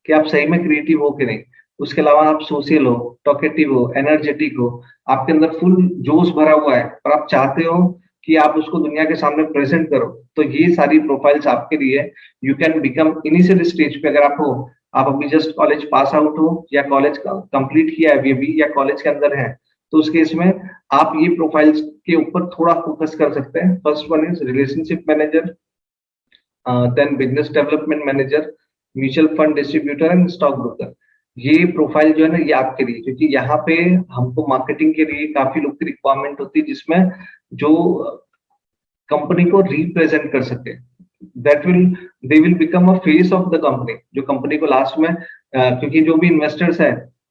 कि आप सही में क्रिएटिव हो कि नहीं, उसके अलावा आप सोशल हो, टॉकेटिव हो, एनर्जेटिक हो, आपके अंदर फुल जोश भरा हुआ है और आप चाहते हो कि आप उसको दुनिया के सामने प्रेजेंट करो, तो ये सारी प्रोफाइल्स आपके लिए। You can become initial stage पे अगर आप हो, आप अभी जस्ट कॉलेज पास आउट हो या कॉलेज कंप्लीट किया है अभी या कॉलेज के अंदर है, तो उस केस में आप ये प्रोफाइल्स के ऊपर थोड़ा फोकस कर सकते हैं। First one is relationship manager, then business development manager, mutual fund distributor and stock broker. ये प्रोफाइल जो है ना ये आपके लिए, क्योंकि यहाँ पे हमको मार्केटिंग के लिए काफी लोग की रिक्वायरमेंट होती है जिसमें जो कंपनी को रिप्रेजेंट कर सके। That will they will become a face of the company. जो कंपनी को लास्ट में क्योंकि जो भी इन्वेस्टर्स है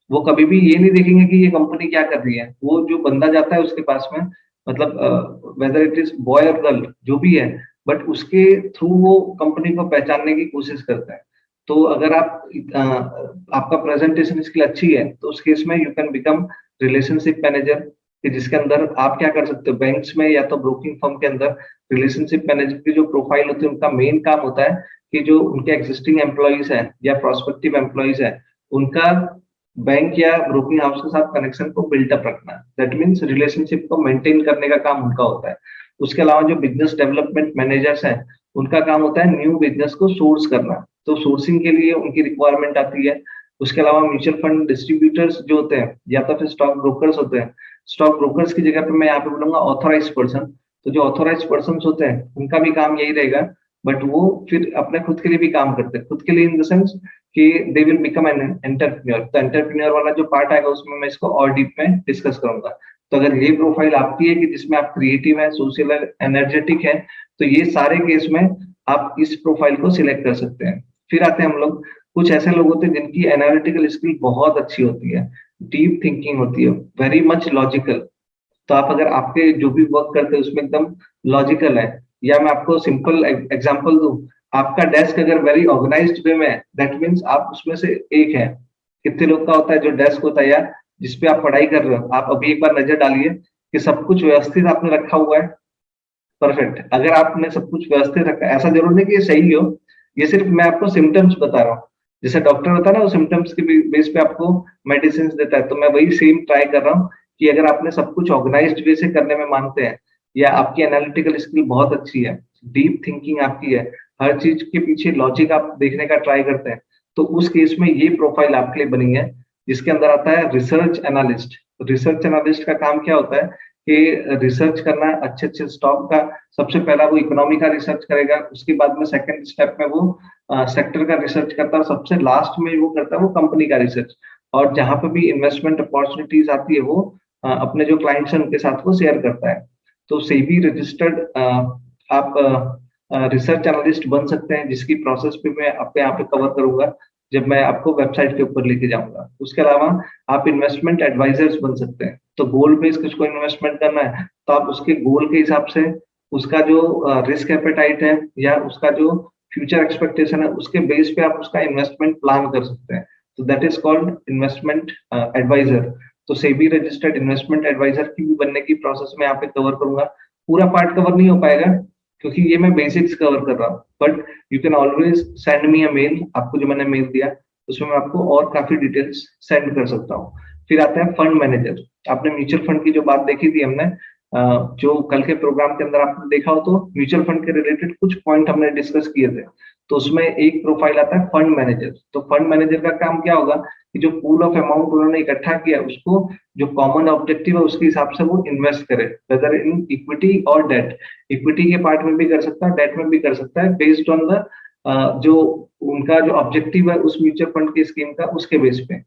वो कभी भी ये नहीं देखेंगे कि ये कंपनी क्या कर रही है। वो जो बंदा जाता है उसके पास में मतलब वेदर इट इज बॉय और गर्ल जो भी है, बट उसके थ्रू वो कंपनी को पहचानने की कोशिश करता है। तो अगर आप आपका प्रेजेंटेशन स्किल अच्छी है तो उस केस में you can become relationship manager. कि जिसके अंदर आप क्या कर सकते हो, बैंक्स में या तो ब्रोकिंग फर्म के अंदर रिलेशनशिप मैनेजर की जो प्रोफाइल होती है, उनका मेन काम होता है कि जो उनके एग्जिस्टिंग एम्प्लॉइज है या प्रोस्पेक्टिव एम्प्लॉइज है, उनका बैंक या ब्रोकिंग हाउस के साथ कनेक्शन को बिल्टअप रखना। दैट मीन्स रिलेशनशिप को मेंटेन करने का काम उनका होता है। उसके अलावा जो बिजनेस डेवलपमेंट मैनेजर्स हैं, उनका काम होता है न्यू बिजनेस को सोर्स करना, तो सोर्सिंग के लिए उनकी रिक्वायरमेंट आती है। उसके अलावा म्यूचुअल फंड डिस्ट्रीब्यूटर्स जो होते हैं या तो फिर स्टॉक ब्रोकर्स होते हैं, स्टॉक ब्रोकर्स की जगह पे मैं यहाँ पे बोलूंगा ऑथोराइज पर्सन। तो जो ऑथोराइज पर्सन होते हैं उनका भी काम यही रहेगा, बट वो फिर अपने खुद के लिए भी काम करते हैं। खुद के लिए इन द सेंस कि they will become an entrepreneur. तो एंटरप्रेन्योर वाला जो पार्ट आएगा उसमें मैं इसको और डीप में डिस्कस करूंगा। तो अगर ये प्रोफाइल आपकी है कि जिसमें आप क्रिएटिव है, सोशल है, एनर्जेटिक है, तो ये सारे केस में आप इस प्रोफाइल को सिलेक्ट कर सकते हैं। फिर आते हैं हम लोग, कुछ ऐसे लोग होते हैं जिनकी एनालिटिकल स्किल बहुत अच्छी होती है, डीप थिंकिंग होती है, वेरी मच लॉजिकल। तो आप अगर आपके जो भी वर्क करते हैं उसमें एकदम लॉजिकल है, या मैं आपको सिंपल एग्जांपल दूं, आपका डेस्क अगर वेरी ऑर्गेनाइज्ड वे में है, दैट मीन्स आप उसमें से एक है। कितने लोग का होता है जो डेस्क होता है या जिसपे आप पढ़ाई कर रहे हो, आप अभी एक बार नजर डालिए कि सब कुछ व्यवस्थित आपने रखा हुआ है। परफेक्ट। अगर आपने सब कुछ व्यवस्थित रखा है, ऐसा जरूर नहीं कि ये सही हो, ये सिर्फ मैं आपको सिम्टम्स बता रहा हूँ। जैसे डॉक्टर होता है ना, वो सिम्टम्स के बेस पे आपको मेडिसिन देता है, तो मैं वही सेम ट्राई कर रहा हूँ कि अगर आपने सब कुछ ऑर्गेनाइज्ड वे से करने में मानते हैं, या आपकी एनालिटिकल स्किल बहुत अच्छी है, डीप थिंकिंग आपकी है, हर चीज के पीछे लॉजिक आप देखने का ट्राई करते हैं, तो उस केस में ये प्रोफाइल आपके लिए बनी है। जिसके अंदर आता है रिसर्च एनालिस्ट। रिसर्च एनालिस्ट का काम क्या होता है कि रिसर्च करना है अच्छे अच्छे स्टॉक का। सबसे पहला वो इकोनॉमी का रिसर्च करेगा, उसके बाद में सेकंड स्टेप में वो सेक्टर का रिसर्च करता है, सबसे लास्ट में वो करता है वो कंपनी का रिसर्च। और जहां पे भी इन्वेस्टमेंट अपॉर्चुनिटीज आती है वो अपने जो क्लाइंट्स हैं उनके साथ वो शेयर करता है। तो सेबी रजिस्टर्ड आप रिसर्च एनालिस्ट बन सकते हैं, जिसकी प्रोसेस भी मैं आपके यहाँ पे कवर करूंगा जब मैं आपको वेबसाइट के ऊपर लेके जाऊंगा। उसके अलावा आप इन्वेस्टमेंट एडवाइजर्स बन सकते हैं। तो गोल बेस्ड किसको इन्वेस्टमेंट करना है, तो आप उसके गोल के हिसाब से उसका जो रिस्क एपेटाइट है या उसका जो फ्यूचर एक्सपेक्टेशन है, उसके बेस पे आप उसका इन्वेस्टमेंट प्लान कर सकते हैं। तो that is called investment adviser. तो सेबी रजिस्टर्ड इन्वेस्टमेंट एडवाइजर की भी बनने की प्रोसेस में यहाँ पे कवर करूंगा। पूरा पार्ट कवर नहीं हो पाएगा क्योंकि ये मैं बेसिक्स कवर कर रहा हूँ, but you can always send me a mail. आपको जो मैंने मेल दिया उसमें मैं आपको और काफी डिटेल्स सेंड कर सकता हूँ। फिर आता है फंड मैनेजर। आपने म्यूचुअल फंड की जो बात देखी थी हमने, जो कल के प्रोग्राम के अंदर आपने देखा हो, तो म्यूचुअल फंड के रिलेटेड कुछ पॉइंट हमने डिस्कस किए थे। तो उसमें एक प्रोफाइल आता है फंड मैनेजर। तो फंड मैनेजर का काम क्या होगा कि जो पूल ऑफ अमाउंट उन्होंने इकट्ठा किया उसको जो कॉमन ऑब्जेक्टिव है उसके हिसाब से वो इन्वेस्ट करे, वेदर इन इक्विटी और डेट। इक्विटी के पार्ट में भी कर सकता है, डेट में भी कर सकता है, बेस्ड ऑन द जो उनका जो ऑब्जेक्टिव है उस म्यूचुअल फंड की स्कीम का, उसके बेस पे।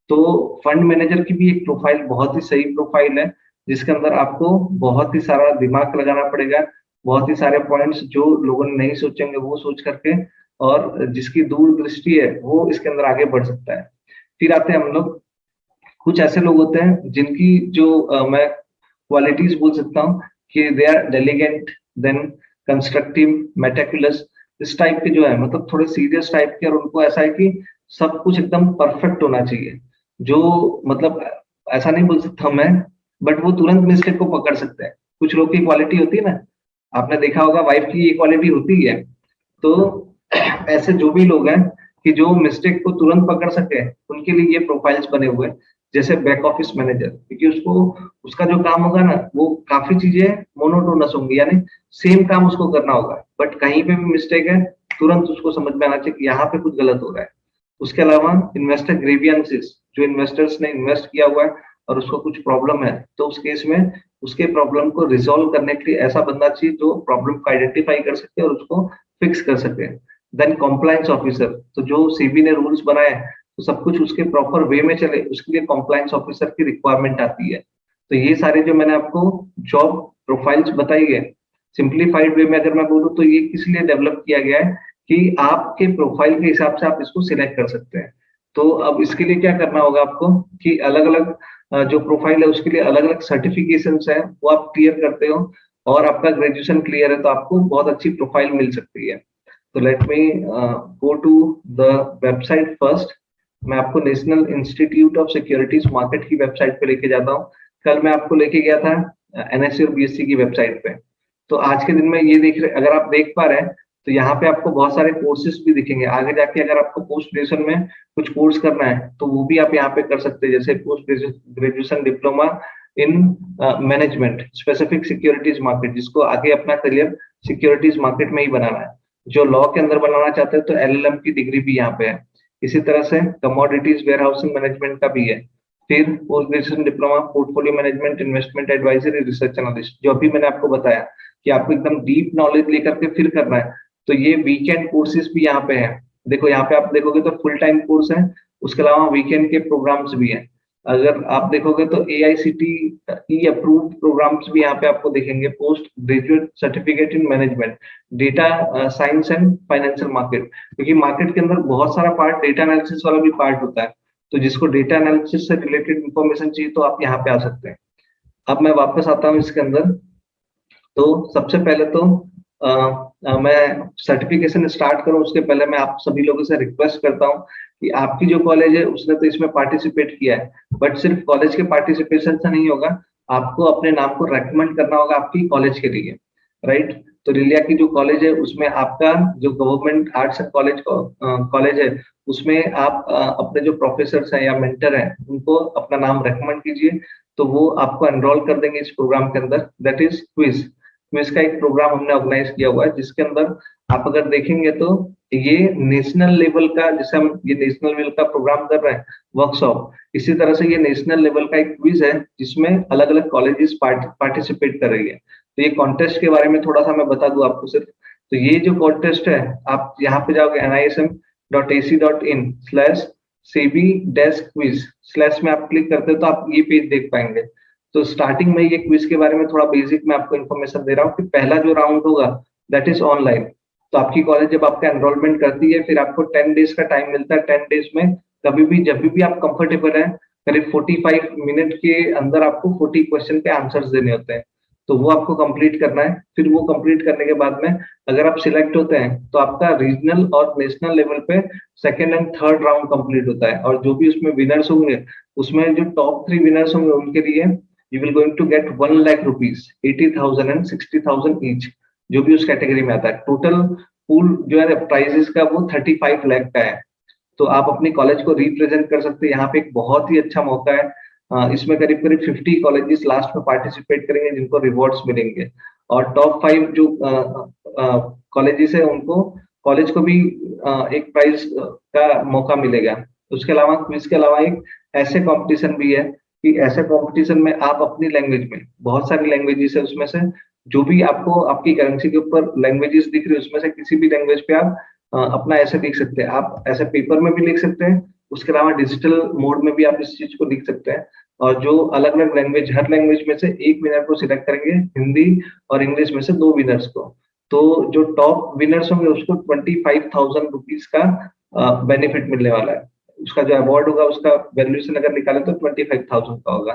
तो फंड मैनेजर की भी एक प्रोफाइल बहुत ही सही प्रोफाइल है, जिसके अंदर आपको बहुत ही सारा दिमाग लगाना पड़ेगा, बहुत ही सारे पॉइंट्स जो लोगों ने नहीं सोचेंगे वो सोच करके, और जिसकी दूरदृष्टि है वो इसके अंदर आगे बढ़ सकता है। फिर आते हैं हम लोग, कुछ ऐसे लोग होते हैं जिनकी जो मैं क्वालिटीज बोल सकता हूँ कि they are diligent, then constructive, meticulous. इस टाइप के जो है, मतलब थोड़े सीरियस टाइप के, और उनको ऐसा है कि सब कुछ एकदम परफेक्ट होना चाहिए। जो मतलब ऐसा नहीं बोल सकता मैं, बट वो तुरंत मिस्टेक को पकड़ सकते हैं। कुछ लोग की क्वालिटी होती है ना, आपने देखा होगा वाइफ की ये क्वालिटी होती है। तो ऐसे जो भी लोग हैं कि जो मिस्टेक को तुरंत पकड़ सके, उनके लिए ये प्रोफाइल्स बने हुए हैं। जैसे बैक ऑफिस मैनेजर, क्योंकि उसको उसका जो काम होगा ना वो काफी चीजें मोनोटोनस होंगी, यानी सेम काम उसको करना होगा, बट कहीं पे भी मिस्टेक है तुरंत उसको समझ में आना चाहिए कि यहाँ पे कुछ गलत हो रहा है। उसके अलावा इन्वेस्टर ग्रीवियंसेस, जो इन्वेस्टर्स ने इन्वेस्ट किया हुआ है और उसको कुछ प्रॉब्लम है, तो उस केस में उसके प्रॉब्लम को रिजॉल्व करने के लिए ऐसा बंदा चाहिए जो प्रॉब्लम को आइडेंटिफाई कर सके और उसको फिक्स कर सके। देन कॉम्प्लायंस ऑफिसर, तो जो सेबी ने रूल्स बनाए हैं तो सब कुछ उसके प्रॉपर वे में चले, उसके लिए कॉम्प्लायंस ऑफिसर की रिक्वायरमेंट आती है। तो ये सारे जो मैंने आपको जॉब प्रोफाइल्स बताई है, सिंप्लीफाइड वे में अगर मैं बोलूँ तो ये किस लिए डेवलप किया गया है कि आपके प्रोफाइल के हिसाब से आप इसको सिलेक्ट कर सकते हैं। तो अब इसके लिए क्या करना होगा आपको कि अलग अलग जो प्रोफाइल है उसके लिए अलग अलग सर्टिफिकेशन है, वो आप क्लियर करते हो, और आपका ग्रेजुएशन क्लियर है, तो आपको बहुत अच्छी प्रोफाइल मिल सकती है। तो let me go to the website first. मैं आपको national institute of securities market की वेबसाइट पे लेके जाता हूँ, कल मैं आपको लेके गया था एनएससी और बीएससी की वेबसाइट पे। तो आज के दिन में ये देख रहे, अगर आप देख पा रहे हैं तो यहाँ पे आपको बहुत सारे कोर्सेज भी दिखेंगे। आगे जाके अगर आपको पोस्ट ग्रेजुएशन में कुछ कोर्स करना है तो वो भी आप यहाँ पे कर सकते हैं, जैसे post graduation diploma in management specific securities market, जिसको आगे अपना करियर सिक्योरिटीज मार्केट में ही बनाना है। जो लॉ के अंदर बनाना चाहते हैं तो एलएलएम की डिग्री भी यहाँ पे है। इसी तरह से कमोडिटीज वेयर हाउसिंग मैनेजमेंट का भी है। फिर post graduation diploma portfolio management investment advisory research analyst, जो अभी मैंने आपको बताया कि आपको एकदम डीप नॉलेज लेकर के फिर करना है, तो ये वीकेंड कोर्सेज भी यहाँ पे है। देखो यहाँ पे आप देखोगे तो फुल टाइम कोर्स है, उसके अलावा वीकेंड के प्रोग्राम्स भी हैं। अगर आप देखोगे तो AICTE अप्रूव्ड प्रोग्राम्स भी यहाँ पे आपको दिखेंगे। Post graduate certificate in management, data science and financial market, क्योंकि मार्केट के अंदर बहुत सारा पार्ट डेटा एनालिसिस वाला भी पार्ट होता है। तो जिसको डेटा एनालिसिस से रिलेटेड इंफॉर्मेशन चाहिए तो आप यहाँ पे आ सकते हैं। अब मैं वापस आता हूँ इसके अंदर। तो सबसे पहले तो मैं सर्टिफिकेशन स्टार्ट करूं उसके पहले मैं आप सभी लोगों से रिक्वेस्ट करता हूं कि आपकी जो कॉलेज है उसने तो इसमें पार्टिसिपेट किया है, बट सिर्फ कॉलेज के पार्टिसिपेशन से नहीं होगा, आपको अपने नाम को रेकमेंड करना होगा आपकी कॉलेज के लिए, राइट। तो लिलिया की जो कॉलेज है उसमें आपका जो गवर्नमेंट आर्ट्स एंड कॉलेज है उसमें आप अपने जो प्रोफेसर हैं या मेंटर हैं उनको अपना नाम रेकमेंड कीजिए, तो वो आपको एनरोल कर देंगे इस प्रोग्राम के अंदर, दैट इज क्विज। क्विज का एक प्रोग्राम हमने ऑर्गेनाइज किया हुआ है जिसके अंदर आप अगर देखेंगे तो ये नेशनल लेवल का, जैसे हम ये नेशनल लेवल का प्रोग्राम कर रहे हैं वर्कशॉप, इसी तरह से ये नेशनल लेवल का एक क्विज है जिसमें अलग अलग कॉलेजेस पार्टिसिपेट कर रही है। तो ये कॉन्टेस्ट के बारे में थोड़ा सा मैं बता दूं आपको सिर्फ। तो ये जो कॉन्टेस्ट है, आप यहाँ पे जाओगे nism.ac.in/cb-quiz/ में आप क्लिक करते हो तो आप ये पेज देख पाएंगे। तो स्टार्टिंग में ये क्विज के बारे में थोड़ा बेसिक मैं आपको इन्फॉर्मेशन दे रहा हूँ कि पहला जो राउंड होगा दैट इज ऑनलाइन। तो आपकी कॉलेज जब आपका एनरोलमेंट करती है फिर आपको 10 डेज का टाइम मिलता है। 10 डेज में कभी भी जब भी आप कंफर्टेबल है, करीब 45 मिनट के अंदर आपको 40 क्वेश्चन के आंसर्स देने होते हैं, तो वो आपको कंप्लीट करना है। फिर वो कंप्लीट करने के बाद में अगर आप सिलेक्ट होते हैं तो आपका रीजनल और नेशनल लेवल पे second and third round complete होता है, और जो भी उसमें विनर्स होंगे उसमें जो टॉप 3 विनर्स होंगे उनके लिए you will going to get 1 lakh rupees, 80,000 and 60,000 each, जो भी उस कैटेगरी में आता है। टोटल पूल जो है प्राइजेस का वो 35 लाख का है। तो आप अपनी कॉलेज को रिप्रेजेंट कर सकते हैं। यहाँ पे एक बहुत ही अच्छा मौका है। इसमें करीब करीब 50 कॉलेजेस लास्ट में पार्टिसिपेट करेंगे जिनको रिवॉर्ड्स मिलेंगे, और टॉप 5 जो कॉलेजेस है उनको कॉलेज को भी एक प्राइज का मौका मिलेगा। उसके अलावा क्विज के अलावा एक ऐसे कंपटीशन भी है कि ऐसे कंपटीशन में आप अपनी लैंग्वेज में, बहुत सारी लैंग्वेजेस है उसमें से जो भी आपको आपकी करेंसी के ऊपर लैंग्वेजेस दिख रही है उसमें से किसी भी लैंग्वेज पे आप अपना ऐसे लिख सकते हैं। आप ऐसे पेपर में भी लिख सकते हैं, उसके अलावा डिजिटल मोड में भी आप इस चीज को लिख सकते हैं। और जो अलग अलग लैंग्वेज, हर लैंग्वेज में से एक विनर को सिलेक्ट करेंगे, हिंदी और इंग्लिश में से 2 विनर्स को। तो जो टॉप विनर्स होंगे उसको 25,000 रुपीज का बेनिफिट मिलने वाला है। उसका जो अवार्ड होगा उसका वैल्यूएशन अगर निकाले तो 25,000 का होगा।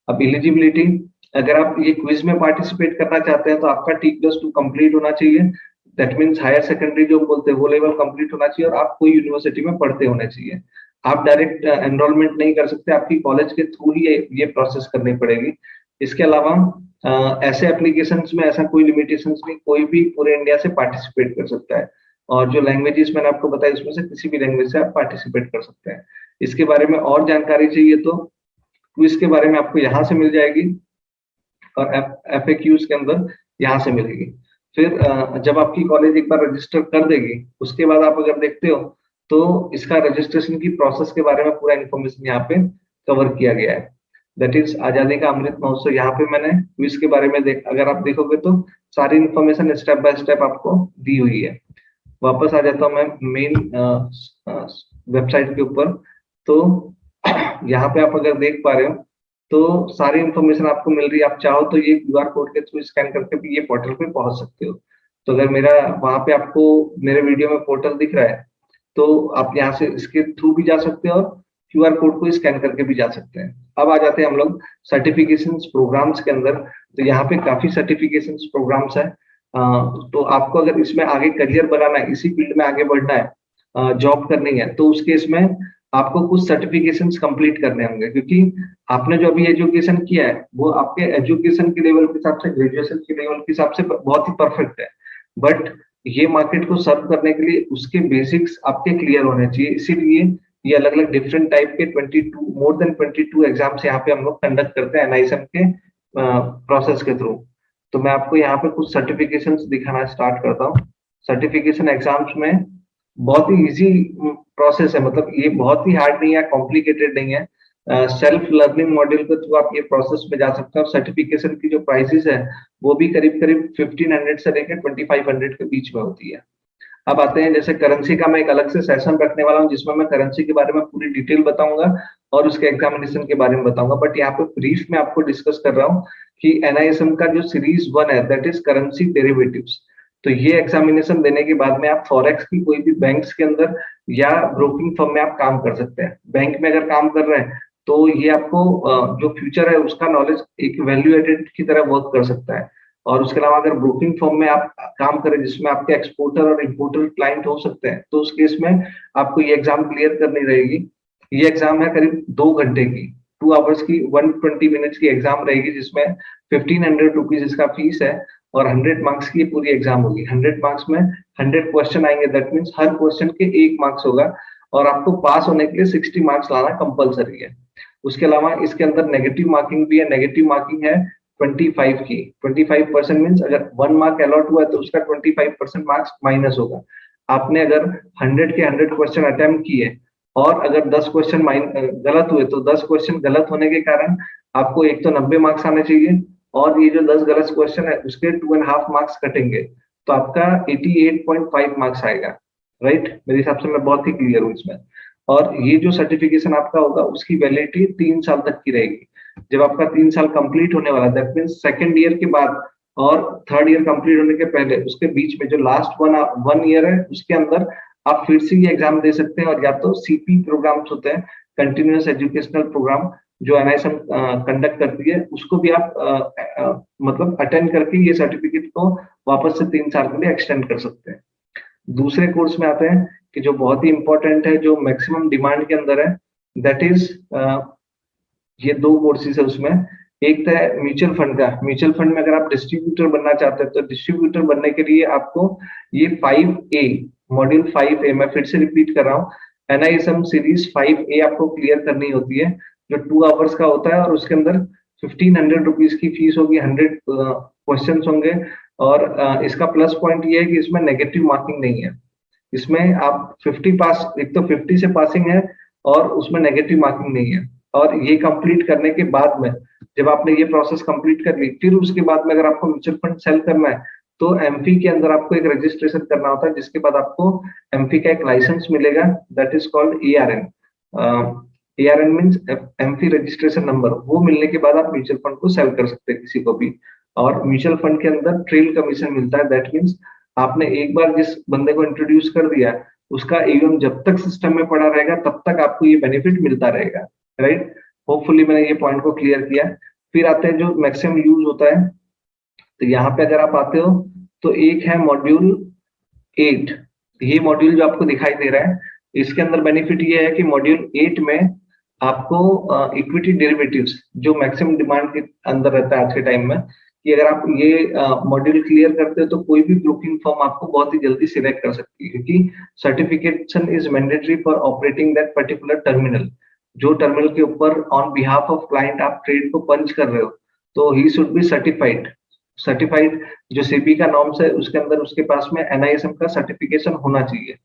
अब एलिजिबिलिटी, अगर आप ये क्विज में पार्टिसिपेट करना चाहते हैं तो आपका T+2 कंप्लीट होना चाहिए, दैट मींस हायर सेकेंडरी जो बोलते हैं वो लेवल कंप्लीट होना चाहिए, और आप कोई यूनिवर्सिटी में पढ़ते होने चाहिए। आप डायरेक्ट एनरोलमेंट नहीं कर सकते, आपकी कॉलेज के थ्रू ही ये प्रोसेस करनी पड़ेगी। इसके अलावा ऐसे एप्लीकेशंस में ऐसा कोई लिमिटेशंस नहीं, कोई भी पूरे इंडिया से पार्टिसिपेट कर सकता है। और जो लैंग्वेजेस मैंने आपको बताई उसमें से किसी भी लैंग्वेज से आप पार्टिसिपेट कर सकते हैं। इसके बारे में और जानकारी चाहिए तो क्विज के बारे में आपको यहाँ से मिल जाएगी, और FAQs के अंदर यहाँ से मिलेगी। फिर जब आपकी कॉलेज एक बार रजिस्टर कर देगी उसके बाद आप अगर देखते हो तो इसका रजिस्ट्रेशन की प्रोसेस के बारे में पूरा इन्फॉर्मेशन यहाँ पे कवर किया गया है, दैट इज आजादी का अमृत महोत्सव। यहाँ पे मैंने क्विज के बारे में अगर आप देखोगे तो सारी इन्फॉर्मेशन स्टेप बाय स्टेप आपको दी हुई है। वापस आ जाता हूँ मैं मेन वेबसाइट के ऊपर। तो यहाँ पे आप अगर देख पा रहे हो तो सारी इन्फॉर्मेशन आपको मिल रही है। आप चाहो तो ये QR कोड के थ्रू स्कैन करके भी ये पोर्टल पे पहुंच सकते हो। तो अगर मेरा वहां पे आपको मेरे वीडियो में पोर्टल दिख रहा है तो आप यहाँ से इसके थ्रू भी जा सकते हो और QR कोड को स्कैन करके भी जा सकते हैं। अब आ जाते हैं हम लोग सर्टिफिकेशन प्रोग्राम्स के अंदर। तो यहाँ पे काफी सर्टिफिकेशन प्रोग्राम्स है। तो आपको अगर इसमें आगे करियर बनाना है, इसी फील्ड में आगे बढ़ना है, जॉब करनी है, तो उस केस में आपको कुछ सर्टिफिकेशंस कंप्लीट करने होंगे, क्योंकि आपने जो अभी एजुकेशन किया है वो आपके एजुकेशन के लेवल के हिसाब से, ग्रेजुएशन के लेवल के हिसाब से बहुत ही परफेक्ट है। बट ये मार्केट को सर्व करने के लिए उसके बेसिक्स आपके क्लियर होने चाहिए। इसीलिए ये अलग अलग डिफरेंट टाइप के 22 मोर देन 22 एग्जाम्स यहाँ पे हम लोग कंडक्ट करते हैं एनआईएसएम के प्रोसेस के थ्रू। तो मैं आपको यहाँ पे कुछ सर्टिफिकेशंस दिखाना स्टार्ट करता हूँ। सर्टिफिकेशन एग्जाम्स में बहुत ही इजी प्रोसेस है, मतलब ये बहुत ही हार्ड नहीं है, कॉम्प्लिकेटेड नहीं है। सेल्फ लर्निंग मॉड्यूल के थ्रू आप ये प्रोसेस में जा सकते हैं। और सर्टिफिकेशन की जो प्राइसेस है वो भी करीब करीब 1500 से लेकर 2500 के बीच में होती है। अब आते हैं, जैसे करेंसी का मैं एक अलग से सेशन रखने वाला हूँ जिसमें मैं करेंसी के बारे में पूरी डिटेल बताऊंगा और उसके एग्जामिनेशन के बारे में बताऊंगा। बट यहाँ पे ब्रीफ में आपको डिस्कस कर रहा हूँ कि एनआईएसएम का जो सीरीज 1 है दैट इज करेंसी डेरिवेटिव्स। तो ये एग्जामिनेशन देने के बाद में आप फॉरेक्स की कोई भी बैंक्स के अंदर या ब्रोकिंग फर्म में आप काम कर सकते हैं। बैंक में अगर काम कर रहे हैं तो ये आपको जो फ्यूचर है उसका नॉलेज एक वैल्यू एडेड की तरह वर्क कर सकता है। और उसके अलावा अगर ब्रोकिंग फर्म में आप काम करें जिसमें आपके एक्सपोर्टर और इंपोर्टर क्लाइंट हो सकते हैं, तो उस केस में आपको ये एग्जाम क्लियर करनी रहेगी। ये एग्जाम है करीब 2 घंटे की, 2 आवर्स की, 120 मिनट्स की एग्जाम रहेगी, जिसमें 1500 रुपीज इसका फीस है और 100 मार्क्स की पूरी एग्जाम होगी। 100 मार्क्स में 100 क्वेश्चन आएंगे, दैट मीन्स हर क्वेश्चन के 1 मार्क्स होगा और आपको पास होने के लिए 60 मार्क्स लाना कंपलसरी है। उसके अलावा इसके अंदर नेगेटिव मार्किंग भी है। नेगेटिव मार्किंग है 25 की। 25% मीन्स अगर 1 मार्क अलॉट हुआ है तो उसका 25% मार्क्स माइनस होगा। आपने अगर 100 के 100 क्वेश्चन अटेम्प्ट किए और अगर 10 क्वेश्चन गलत हुए तो 10 क्वेश्चन गलत होने के कारण आपको एक तो 90 मार्क्स आने चाहिए और ये जो 10 गलत क्वेश्चन है उसके 2.5 मार्क्स कटेंगे, तो आपका 88.5 मार्क्स आएगा। राइट, मेरे हिसाब से मैं बहुत ही क्लियर हूँ इसमें। और ये जो सर्टिफिकेशन आपका होगा उसकी वैलिडिटी 3 साल तक की रहेगी। जब आपका 3 साल कंप्लीट होने वाला, दैट मीन्स सेकेंड ईयर के बाद और थर्ड ईयर कंप्लीट होने के पहले, उसके बीच में जो लास्ट वन ईयर है उसके अंदर आप फिर से ये एग्जाम दे सकते हैं। और या तो सीपी प्रोग्राम्स होते हैं, कंटिन्यूअस एजुकेशनल प्रोग्राम, जो एनआईएसएम कंडक्ट करती है, उसको भी आप मतलब अटेंड करके ये सर्टिफिकेट को वापस से 3 साल के लिए एक्सटेंड कर सकते हैं। दूसरे कोर्स में आते हैं कि जो बहुत ही इंपॉर्टेंट है, जो मैक्सिमम डिमांड के अंदर है, दैट इज ये 2 कोर्सेज है उसमें। एक तो है म्यूचुअल फंड का। म्यूचुअल फंड में अगर आप डिस्ट्रीब्यूटर बनना चाहते हैं तो डिस्ट्रीब्यूटर बनने के लिए आपको ये 5A, मॉड्यूल 5A, मैं फिर से रिपीट कर रहा हूँ, एनआईएसएम सीरीज 5A आपको क्लियर करनी होती है, जो 2 आवर्स का होता है और उसके अंदर 1500 रुपीज की फीस होगी, 100 क्वेश्चन होंगे। और इसका प्लस पॉइंट ये है कि इसमें नेगेटिव मार्किंग नहीं है। इसमें आप 50 पास, एक तो 50 से पासिंग है और उसमें नेगेटिव मार्किंग नहीं है। और ये कंप्लीट करने के बाद में, जब आपने ये प्रोसेस कंप्लीट कर ली, फिर उसके बाद में अगर आपको म्यूचुअल फंड सेल करना है तो एमफी के अंदर आपको एक रजिस्ट्रेशन करना होता है, जिसके बाद आपको एमफी का एक लाइसेंस मिलेगा, that is called ARN. ARN means MF registration number. वो मिलने के बाद आप म्यूचुअल फंड को सेल कर सकते हैं किसी को भी। और म्यूचुअल फंड के अंदर ट्रेल कमीशन मिलता है, दैट मीन्स आपने एक बार जिस बंदे को इंट्रोड्यूस कर दिया, उसका ईवीएम जब तक सिस्टम में पड़ा रहेगा तब तक आपको ये बेनिफिट मिलता रहेगा। राइट, होपफुली मैंने ये पॉइंट को क्लियर किया। फिर आते हैं जो मैक्सिमम यूज होता है, तो यहाँ पे अगर आप आते हो तो एक है मॉड्यूल 8। ये मॉड्यूल जो आपको दिखाई दे रहा है, इसके अंदर बेनिफिट ये है कि मॉड्यूल 8 में आपको इक्विटी डेरिवेटिव्स, जो मैक्सिमम डिमांड के अंदर रहता है आज के टाइम में, कि अगर आप ये मॉड्यूल क्लियर करते हो तो कोई भी ब्रोकिंग फर्म आपको बहुत ही जल्दी सिलेक्ट कर सकती है, क्योंकि certification is mandatory for operating that particular terminal. जो टर्मिनल के ऊपर ऑन बिहाफ ऑफ क्लाइंट आप ट्रेड को पंच कर रहे हो, तो he should be certified. Certified जो सेबी का नॉर्म्स है उसके अंदर उसके पास में एनआईएसएम का सर्टिफिकेशन होना चाहिए।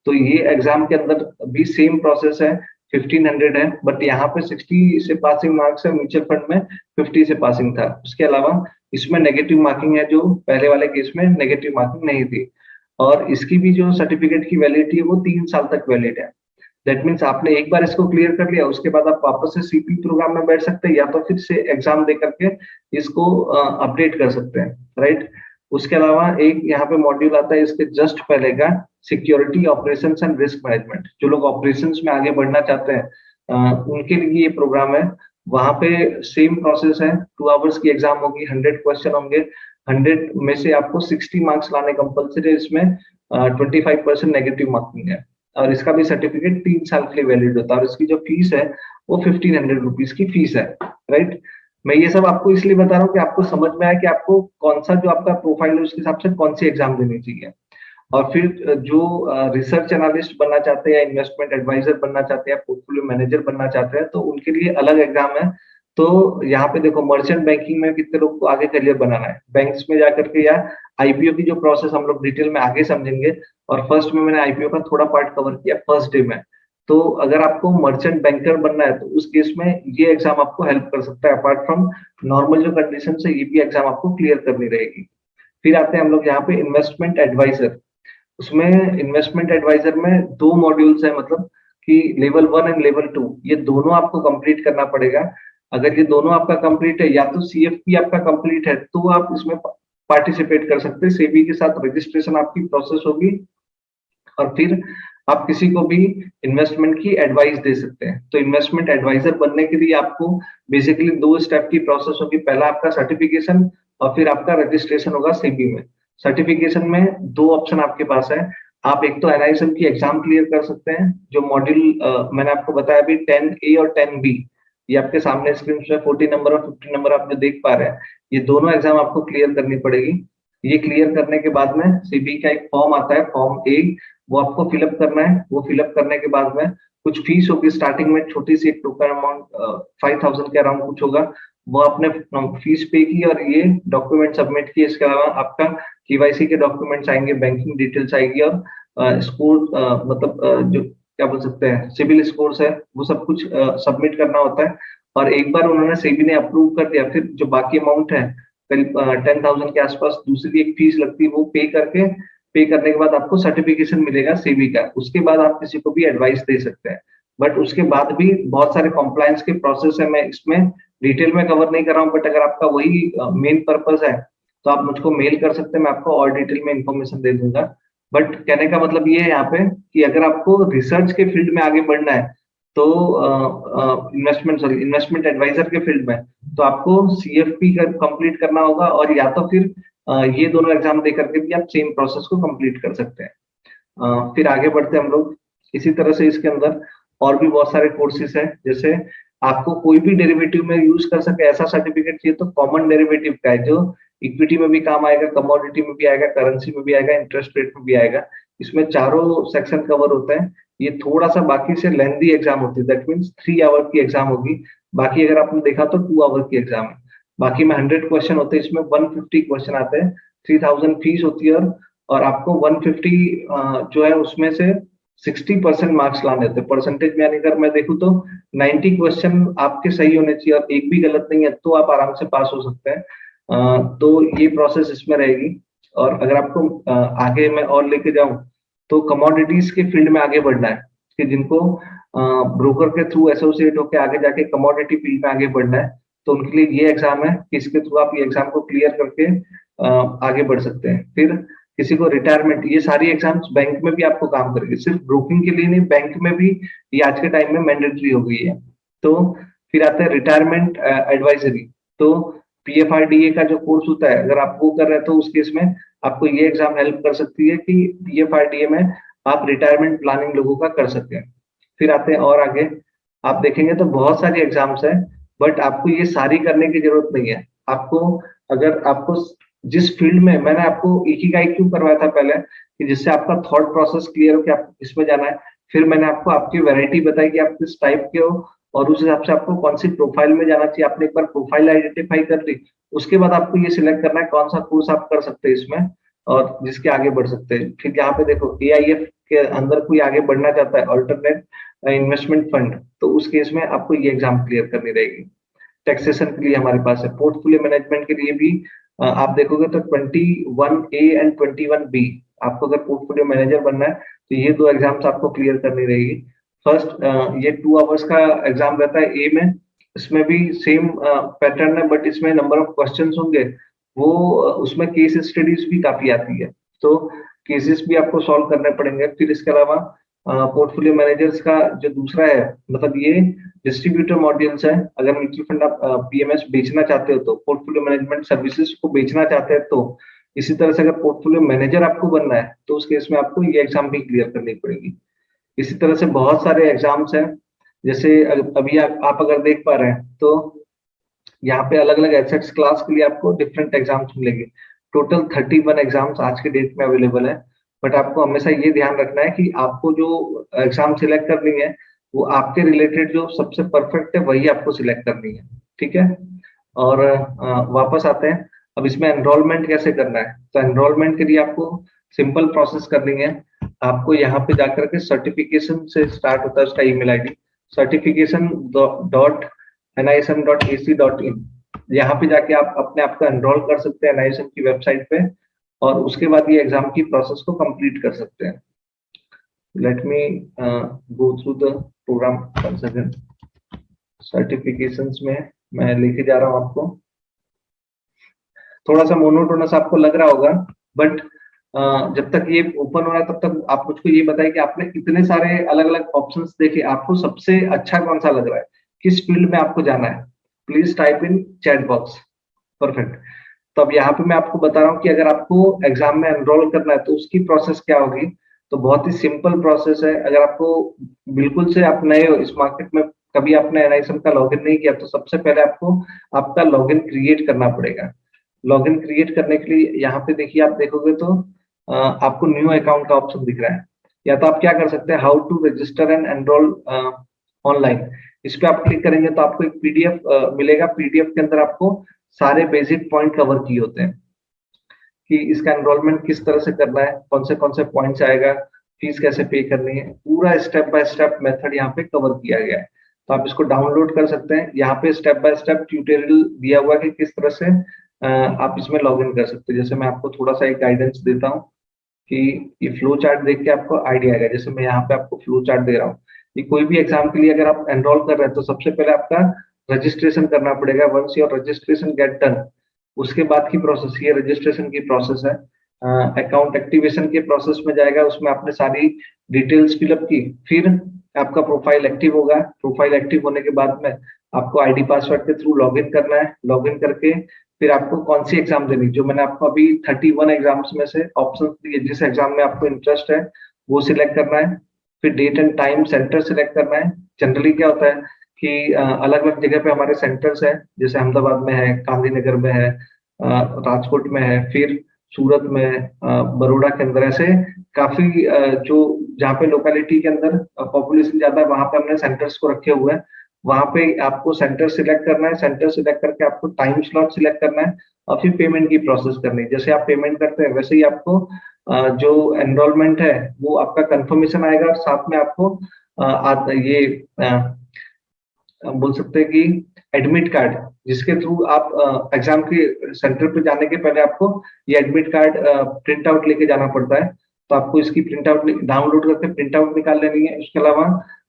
तो ये एग्जाम के अंदर भी सेम प्रोसेस है, 1500 है, बट यहाँ पे 60 से पासिंग मार्क्स है, म्यूचुअल फंड में 50 से पासिंग था। उसके अलावा इसमें नेगेटिव मार्किंग है, जो पहले वाले केस में नेगेटिव मार्किंग नहीं थी। और इसकी भी जो सर्टिफिकेट की वैलिडिटी है वो 3 साल तक वैलिड है। दैट मीन्स आपने एक बार इसको क्लियर कर लिया, उसके बाद आप वापस से सीपी प्रोग्राम में बैठ सकते हैं या तो फिर से एग्जाम दे करके इसको अपडेट कर सकते हैं। राइट, उसके अलावा एक यहाँ पे मॉड्यूल आता है इसके जस्ट पहले का, security operations and risk management. जो लोग ऑपरेशंस में आगे बढ़ना चाहते हैं उनके लिए ये प्रोग्राम है। वहां पे सेम प्रोसेस है, 2 आवर्स की एग्जाम होगी, 100 क्वेश्चन होंगे, 100 में से आपको 60 मार्क्स लाने कंपल्सरी है। इसमें 25% नेगेटिव मार्किंग है। और इसका भी सर्टिफिकेट 3 साल के लिए वैलिड होता है, और इसकी जो फीस है वो 1500 रुपीज की फीस है, राइट। मैं ये सब आपको इसलिए बता रहा हूँ कि आपको समझ में आए कि आपको कौन सा जो आपका प्रोफाइल है उसके हिसाब से कौन सी एग्जाम देनी चाहिए। और फिर जो रिसर्च एनालिस्ट बनना चाहते हैं या इन्वेस्टमेंट एडवाइजर बनना चाहते हैं, पोर्टफोलियो मैनेजर बनना चाहते हैं, तो उनके लिए अलग एग्जाम है। तो यहाँ पे देखो, मर्चेंट बैंकिंग में कितने लोग को आगे करियर बनाना है, बैंक्स में जाकर के, या आईपीओ की जो प्रोसेस हम लोग डिटेल में आगे समझेंगे। और फर्स्ट में मैंने आईपीओ का थोड़ा पार्ट कवर किया फर्स्ट डे में। तो अगर आपको मर्चेंट बैंकर बनना है तो उस केस में ये एग्जाम आपको हेल्प कर सकता है। अपार्ट फ्रॉम नॉर्मल जो कंडीशन है, ये भी एग्जाम आपको क्लियर करनी रहेगी। फिर आते हैं हम लोग यहाँ पे इन्वेस्टमेंट एडवाइजर। उसमें इन्वेस्टमेंट एडवाइजर में 2 मॉड्यूल्स है, मतलब कि लेवल 1 एंड लेवल 2, ये दोनों आपको कंप्लीट करना पड़ेगा। अगर ये दोनों आपका कंप्लीट है, या तो सीएफपी आपका कंप्लीट है, तो आप इसमें पार्टिसिपेट कर सकते हैं। सेबी के साथ रजिस्ट्रेशन आपकी प्रोसेस होगी, और फिर आप किसी को भी इन्वेस्टमेंट की एडवाइस दे सकते हैं। तो इन्वेस्टमेंट एडवाइजर बनने के लिए आपको बेसिकली 2 स्टेप की प्रोसेस होगी। पहला आपका सर्टिफिकेशन, और फिर आपका रजिस्ट्रेशन होगा सेबी में। सर्टिफिकेशन में 2 ऑप्शन आपके पास है। आप एक तो एनआईएसएम की एग्जाम क्लियर कर सकते हैं, जो मॉड्यूल मैंने आपको बताया अभी 10A और 10B, ये आपके सामने स्क्रीन पे 40 नंबर और 50 नंबर आप जो देख पा रहे हैं, ये दोनों एग्जाम आपको क्लियर करनी पड़ेगी। ये क्लियर करने के बाद में सीबी का एक फॉर्म आता है, फॉर्म ए, वो आपको फिलअप करना है। वो फिलअप करने के बाद में कुछ फीस होगी स्टार्टिंग में, छोटी सी एक टोकन अमाउंट 5000 के अराउंड कुछ होगा। वो आपने फीस पे की और ये डॉक्यूमेंट सबमिट किए। इसके अलावा आपका केवाईसी के डॉक्यूमेंट्स आएंगे, बैंकिंग डिटेल्स आएगी, और स्कोर मतलब जो क्या बोल सकते हैं, सिविल स्कोर्स है, वो सब कुछ सबमिट करना होता है। और एक बार उन्होंने सेबी ने अप्रूव कर दिया, फिर जो बाकी अमाउंट है करीब 10,000 के आसपास दूसरी एक फीस लगती है, वो पे करने के बाद आपको सर्टिफिकेशन मिलेगा सेबी का। उसके बाद आप किसी को भी एडवाइस दे सकते हैं। बट उसके बाद भी बहुत सारे कॉम्प्लायंस के प्रोसेस है, मैं इसमें डिटेल में कवर नहीं कर रहा हूँ। बट अगर आपका वही मेन पर्पस है तो आप मुझको मेल कर सकते हैं, मैं आपको और डिटेल में इंफॉर्मेशन दे दूंगा। बट कहने का मतलब ये है यहाँ पे कि अगर आपको रिसर्च के फील्ड में आगे बढ़ना है, तो इन्वेस्टमेंट एडवाइजर के फील्ड में, तो आपको सीएफपी का कंप्लीट करना होगा, और या तो फिर ये दोनों एग्जाम दे करके भी आप सेम प्रोसेस को कंप्लीट कर सकते हैं। फिर आगे बढ़ते हैं हम लोग। इसी तरह से इसके अंदर और भी बहुत सारे कोर्सेज हैं, जैसे आपको कोई भी डेरिवेटिव में यूज कर सके ऐसा सर्टिफिकेट चाहिए, तो कॉमन डेरिवेटिव का है, जो इक्विटी में भी काम आएगा, कमोडिटी में भी आएगा, करेंसी में भी आएगा, इंटरेस्ट रेट में भी आएगा। इसमें चारों सेक्शन कवर होते हैं। ये थोड़ा सा बाकी से लेंथी एग्जाम होती है, दैट मीन्स 3 आवर की एग्जाम होगी। बाकी अगर आपने देखा तो 2 आवर की एग्जाम है। बाकी में 100 क्वेश्चन होते हैं, इसमें 150 क्वेश्चन आते हैं। 3000 फीस होती है, और आपको 150 जो है उसमें से 60% मार्क्स लाने होते हैं। परसेंटेज में यानी अगर मैं देखूं तो 90 क्वेश्चन आपके सही होने चाहिए और एक भी गलत नहीं है, तो आप आराम से पास हो सकते हैं। तो ये प्रोसेस इसमें रहेगी। और अगर आपको आगे मैं और लेके जाऊं, तो कमोडिटीज के फील्ड में आगे बढ़ना है, कि जिनको ब्रोकर के थ्रू एसोसिएट होकर आगे जाके कमोडिटी फील्ड में आगे बढ़ना है, तो उनके लिए ये एग्जाम है कि इसके थ्रू आप ये एग्जाम को क्लियर करके आगे बढ़ सकते हैं। फिर किसी को रिटायरमेंट, ये सारी एग्जाम्स बैंक में भी आपको काम करेगी, सिर्फ ब्रोकिंग के लिए नहीं, बैंक में भी ये आज के टाइम में मैंडेटरी हो गई है। तो फिर आता है रिटायरमेंट एडवाइजरी। तो पीएफआरडीए का जो कोर्स होता है, अगर आप वो कर रहे हैं, तो उस केस में आपको ये एग्जाम हेल्प कर सकती है कि पीएफआरडीए में आप रिटायरमेंट प्लानिंग लोगों का कर सकते हैं। फिर आते हैं और आगे, आप देखेंगे तो बहुत सारी एग्जाम्स हैं, बट आपको ये सारी करने की जरूरत नहीं है। आपको, अगर आपको जिस फील्ड में, मैंने आपको इकिगाई क्यों करवाया था पहले, कि जिससे आपका थॉट प्रोसेस क्लियर हो कि आप इसमें जाना है। फिर मैंने आपको आपकी वैरायटी बताई कि आप किस टाइप के हो, और उस हिसाब से आपको कौन सी प्रोफाइल में जाना चाहिए। आपने एक बार प्रोफाइल आइडेंटिफाई कर ली, उसके बाद आपको ये सिलेक्ट करना है कौन सा कोर्स आप कर सकते हैं इसमें, और जिसके आगे बढ़ सकते हैं। फिर यहाँ पे देखो, एआईएफ के अंदर कोई आगे बढ़ना चाहता है, अल्टरनेट इन्वेस्टमेंट फंड, तो उस केस में आपको ये एग्जाम क्लियर करनी रहेगी। टैक्सेशन के लिए हमारे पास है, पोर्टफोलियो मैनेजमेंट के लिए भी आप देखोगे तो 21A एंड 21B, आपको अगर पोर्टफोलियो मैनेजर बनना है तो ये 2 एग्जाम्स आपको क्लियर करनी रहेगी। फर्स्ट, ये 2 आवर्स का एग्जाम रहता है ए में। इसमें भी सेम पैटर्न है, बट इसमें नंबर ऑफ क्वेश्चंस होंगे, वो उसमें केस स्टडीज भी काफी आती है, तो केसेस भी आपको सॉल्व करने पड़ेंगे। फिर इसके अलावा पोर्टफोलियो मैनेजर्स का जो दूसरा है, मतलब ये डिस्ट्रीब्यूटर मॉड्यूल्स है। अगर म्यूचुअल फंड आप पीएमएस बेचना चाहते हो, तो पोर्टफोलियो मैनेजमेंट सर्विसेज को बेचना चाहते हैं, तो इसी तरह से अगर पोर्टफोलियो मैनेजर आपको बनना है, तो उस केस में आपको ये एग्जाम भी क्लियर करनी पड़ेगी। इसी तरह से बहुत सारे एग्जाम्स हैं, जैसे अभी आप अगर देख पा रहे हैं तो यहाँ पे अलग अलग एसेट्स क्लास के लिए आपको डिफरेंट एग्जाम्स मिलेंगे। टोटल 31 एग्जाम्स आज के डेट में अवेलेबल है। बट आपको हमेशा ये ध्यान रखना है कि आपको जो एग्जाम सिलेक्ट करनी है वो आपके रिलेटेड जो सबसे परफेक्ट है वही आपको सिलेक्ट करनी है, ठीक है। और वापस आते हैं, अब इसमें एनरोलमेंट कैसे करना है। तो एनरोलमेंट के लिए आपको सिंपल प्रोसेस करनी है। आपको यहाँ पे जाकर के सर्टिफिकेशन से स्टार्ट होता है उसका ईमेल आईडी, certification.nism.ac.in। यहाँ पे जाके आप अपने आप को एनरोल कर सकते हैं NISM की वेबसाइट पे, और उसके बाद ये एग्जाम की प्रोसेस को कंप्लीट कर सकते हैं। Let me go through the program once again. Certifications में मैं लेके जा रहा हूँ आपको। थोड़ा सा मोनोटोनस आपको लग रहा होगा, बट जब तक ये ओपन हो रहा है तब तक आप मुझको ये बताइए कि आपने इतने सारे अलग अलग ऑप्शंस देखे, आपको सबसे अच्छा कौन सा लग रहा है, किस फील्ड में आपको जाना है। Please type in chat box. Perfect. तो अब यहाँ पे मैं आपको बता रहा हूँ कि अगर आपको एग्जाम में एनरोल करना है तो उसकी प्रोसेस क्या होगी। तो बहुत ही सिंपल प्रोसेस है। अगर आपको बिल्कुल से आप नए हो इस मार्केट में, कभी आपने NISM का लॉगिन नहीं किया, तो सबसे पहले आपको आपका लॉगिन क्रिएट करना पड़ेगा। लॉगिन क्रिएट करने के लिए यहाँ पे देखिए, आप देखोगे तो आपको न्यू अकाउंट का ऑप्शन दिख रहा है। या तो आप क्या कर सकते हैं, how to register and enrol online, इस पे आप क्लिक करेंगे तो आपको एक पीडीएफ मिलेगा। पीडीएफ के अंदर आपको सारे बेसिक पॉइंट कवर किए होते हैं कि इसका एनरोलमेंट किस तरह से करना है, कौन से पॉइंट्स आएगा, फीस कैसे पे करनी है, पूरा स्टेप बाय स्टेप मेथड यहाँ पे कवर किया गया है। तो आप इसको डाउनलोड कर सकते हैं। यहाँ पे स्टेप बाय स्टेप ट्यूटोरियल दिया हुआ है कि किस तरह से आप इसमें लॉग इन कर सकते हैं। जैसे मैं आपको थोड़ा सा एक गाइडेंस देता हूँ कि ये फ्लो चार्ट देख के आपको आइडिया आएगा। जैसे मैं यहाँ पे आपको फ्लो चार्ट दे रहा हूँ कि कोई भी एग्जाम के लिए अगर आप एनरोल कर रहे हैं तो सबसे पहले आपका रजिस्ट्रेशन करना पड़ेगा। Once your registration get done, उसके बाद की प्रोसेस ये रजिस्ट्रेशन की प्रोसेस है। अकाउंट एक्टिवेशन के प्रोसेस में जाएगा, उसमें आपने सारी डिटेल्स फिलअप की, फिर आपका प्रोफाइल एक्टिव होगा। प्रोफाइल एक्टिव होने के बाद में आपको आईडी पासवर्ड के थ्रू लॉगिन करना है। लॉगिन करके फिर आपको कौन सी एग्जाम देनी, जो मैंने आपको अभी 31 एग्जाम्स में से ऑप्शन दिए, जिस एग्जाम में आपको इंटरेस्ट है वो सिलेक्ट करना है। फिर date and time centre select करना है। जनरली क्या होता है कि अलग अलग जगह पे हमारे सेंटर्स है, जैसे अहमदाबाद में है, गांधीनगर में है, राजकोट में है, फिर सूरत में, बड़ौदा के अंदर, ऐसे काफी जो जहाँ पे लोकेलिटी के अंदर पॉपुलेशन ज्यादा है वहां पे हमने सेंटर्स को रखे हुए हैं। वहां पे आपको सेंटर सिलेक्ट करना है। सेंटर सिलेक्ट करके आपको टाइम स्लॉट सिलेक्ट करना है और फिर पेमेंट की प्रोसेस करनी है। जैसे आप पेमेंट करते हैं वैसे ही आपको जो एनरोलमेंट है वो आपका कंफर्मेशन आएगा, और साथ में आपको ये बोल सकते हैं कि एडमिट कार्ड, जिसके थ्रू आप एग्जाम के सेंटर पे जाने के पहले आपको ये एडमिट कार्ड प्रिंट आउट लेके जाना पड़ता है। तो आपको इसकी प्रिंट आउट डाउनलोड करके प्रिंट आउट निकाल लेनी है। उसके अलावा